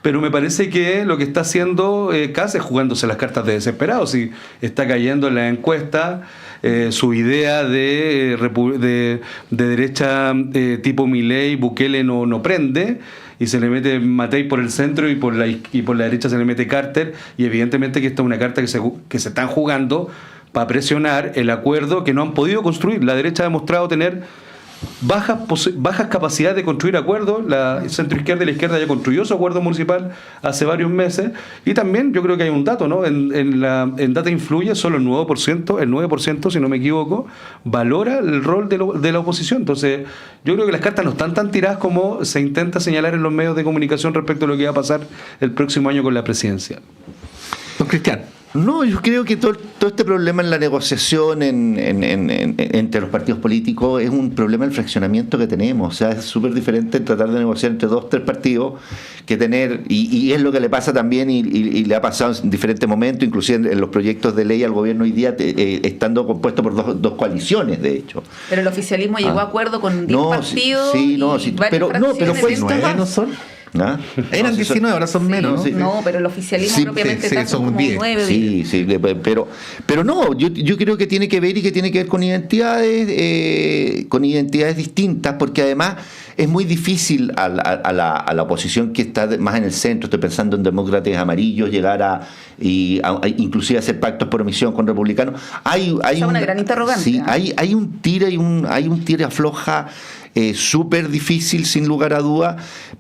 Pero me parece que lo que está haciendo Kast es jugándose las cartas de desesperado. Si está cayendo en la encuesta, su idea de derecha tipo Milei, Bukele no prende, y se le mete Matei por el centro y por la derecha se le mete Carter, y evidentemente que esta es una carta que se están jugando para presionar el acuerdo que no han podido construir. La derecha ha demostrado tener bajas capacidades de construir acuerdos. La centroizquierda y la izquierda ya construyó su acuerdo municipal hace varios meses, y también yo creo que hay un dato, ¿no? En Data Influye solo el 9%, si no me equivoco, valora el rol de la oposición. Entonces yo creo que las cartas no están tan tiradas como se intenta señalar en los medios de comunicación respecto a lo que va a pasar el próximo año con la presidencia. Don Cristian. No, yo creo que todo este problema en la negociación entre los partidos políticos es un problema del fraccionamiento que tenemos. O sea, es súper diferente tratar de negociar entre 2 o 3 partidos que tener, y es lo que le pasa también y le ha pasado en diferentes momentos, inclusive en los proyectos de ley al gobierno hoy día, estando compuesto por dos coaliciones, de hecho. Pero el oficialismo llegó a acuerdo con 10 partidos. Pero fue 9, ¿no son? ¿Ah? Eran 19, ahora son menos, ¿no? No, pero el oficialismo propiamente está son como 10. 9. Sí, pero no, yo creo que tiene que ver con identidades distintas, porque además es muy difícil a la oposición que está más en el centro, estoy pensando en demócratas amarillos, llegar a inclusive hacer pactos por omisión con republicanos. Hay una gran interrogante. Sí, hay un tira y afloja súper difícil sin lugar a duda,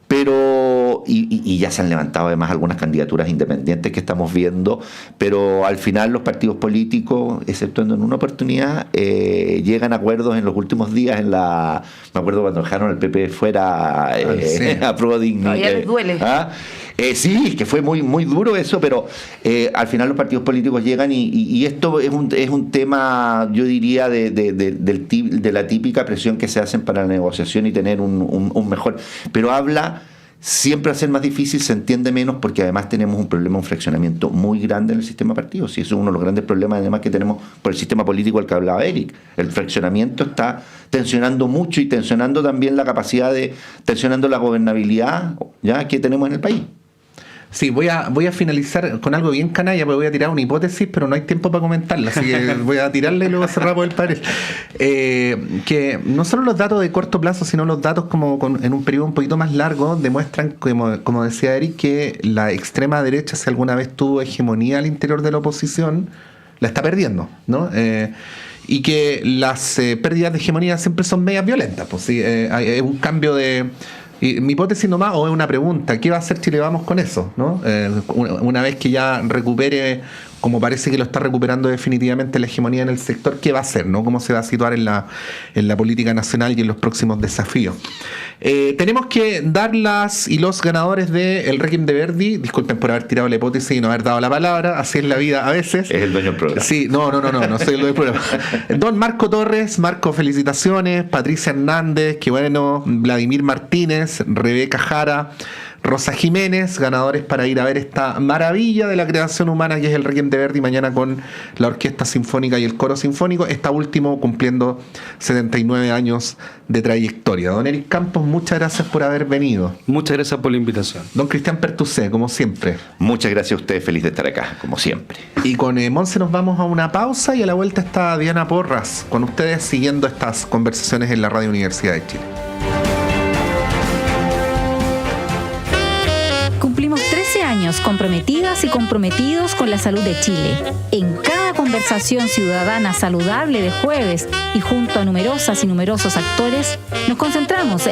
pero y ya se han levantado además algunas candidaturas independientes que estamos viendo, pero al final los partidos políticos, exceptuando en una oportunidad, llegan a acuerdos en los últimos días. Me acuerdo cuando dejaron el PP fuera a prueba de Todavía les duele. Sí, que fue muy, muy duro eso, pero al final los partidos políticos llegan y esto es un tema, yo diría, de la típica presión que se hacen para la negociación y tener un mejor. Pero habla, siempre a ser más difícil, se entiende menos, porque además tenemos un problema, un fraccionamiento muy grande en el sistema de partidos. Y eso es uno de los grandes problemas además que tenemos por el sistema político al que hablaba Eric. El fraccionamiento está tensionando mucho y tensionando también la capacidad tensionando la gobernabilidad ya que tenemos en el país. Sí, voy a finalizar con algo bien canalla, porque voy a tirar una hipótesis, pero no hay tiempo para comentarla, así que voy a tirarla y luego cerramos el panel. Que no solo los datos de corto plazo, sino los datos en un periodo un poquito más largo demuestran, como decía Eric, que la extrema derecha, si alguna vez tuvo hegemonía al interior de la oposición, la está perdiendo, ¿no? Y que las pérdidas de hegemonía siempre son medias violentas, pues sí, hay un cambio de... Y mi hipótesis nomás, o es una pregunta, ¿qué va a hacer Chile Vamos con eso? ¿No? Una vez que ya recupere, como parece que lo está recuperando definitivamente la hegemonía en el sector, ¿qué va a hacer? ¿No? ¿Cómo se va a situar en la política nacional y en los próximos desafíos? Tenemos que dar las y los ganadores del Requiem de Verdi. Disculpen por haber tirado la hipótesis y no haber dado la palabra, así es la vida a veces. Es el dueño del programa. Sí, no soy el dueño del programa. Don Marco Torres, Marco, felicitaciones. Patricia Hernández, qué bueno. Vladimir Martínez, Rebeca Jara, Rosa Jiménez, ganadores para ir a ver esta maravilla de la creación humana que es el Requiem de Verdi, mañana con la Orquesta Sinfónica y el Coro Sinfónico, esta último cumpliendo 79 años de trayectoria. Don Eric Campos, muchas gracias por haber venido. Muchas gracias por la invitación. Don Cristian Pertusé, como siempre. Muchas gracias a ustedes, feliz de estar acá, como siempre. Y con Monse nos vamos a una pausa y a la vuelta está Diana Porras con ustedes siguiendo estas conversaciones en la Radio Universidad de Chile. Cumplimos 13 años comprometidas y comprometidos con la salud de Chile. En cada conversación ciudadana saludable de jueves y junto a numerosas y numerosos actores, nos concentramos en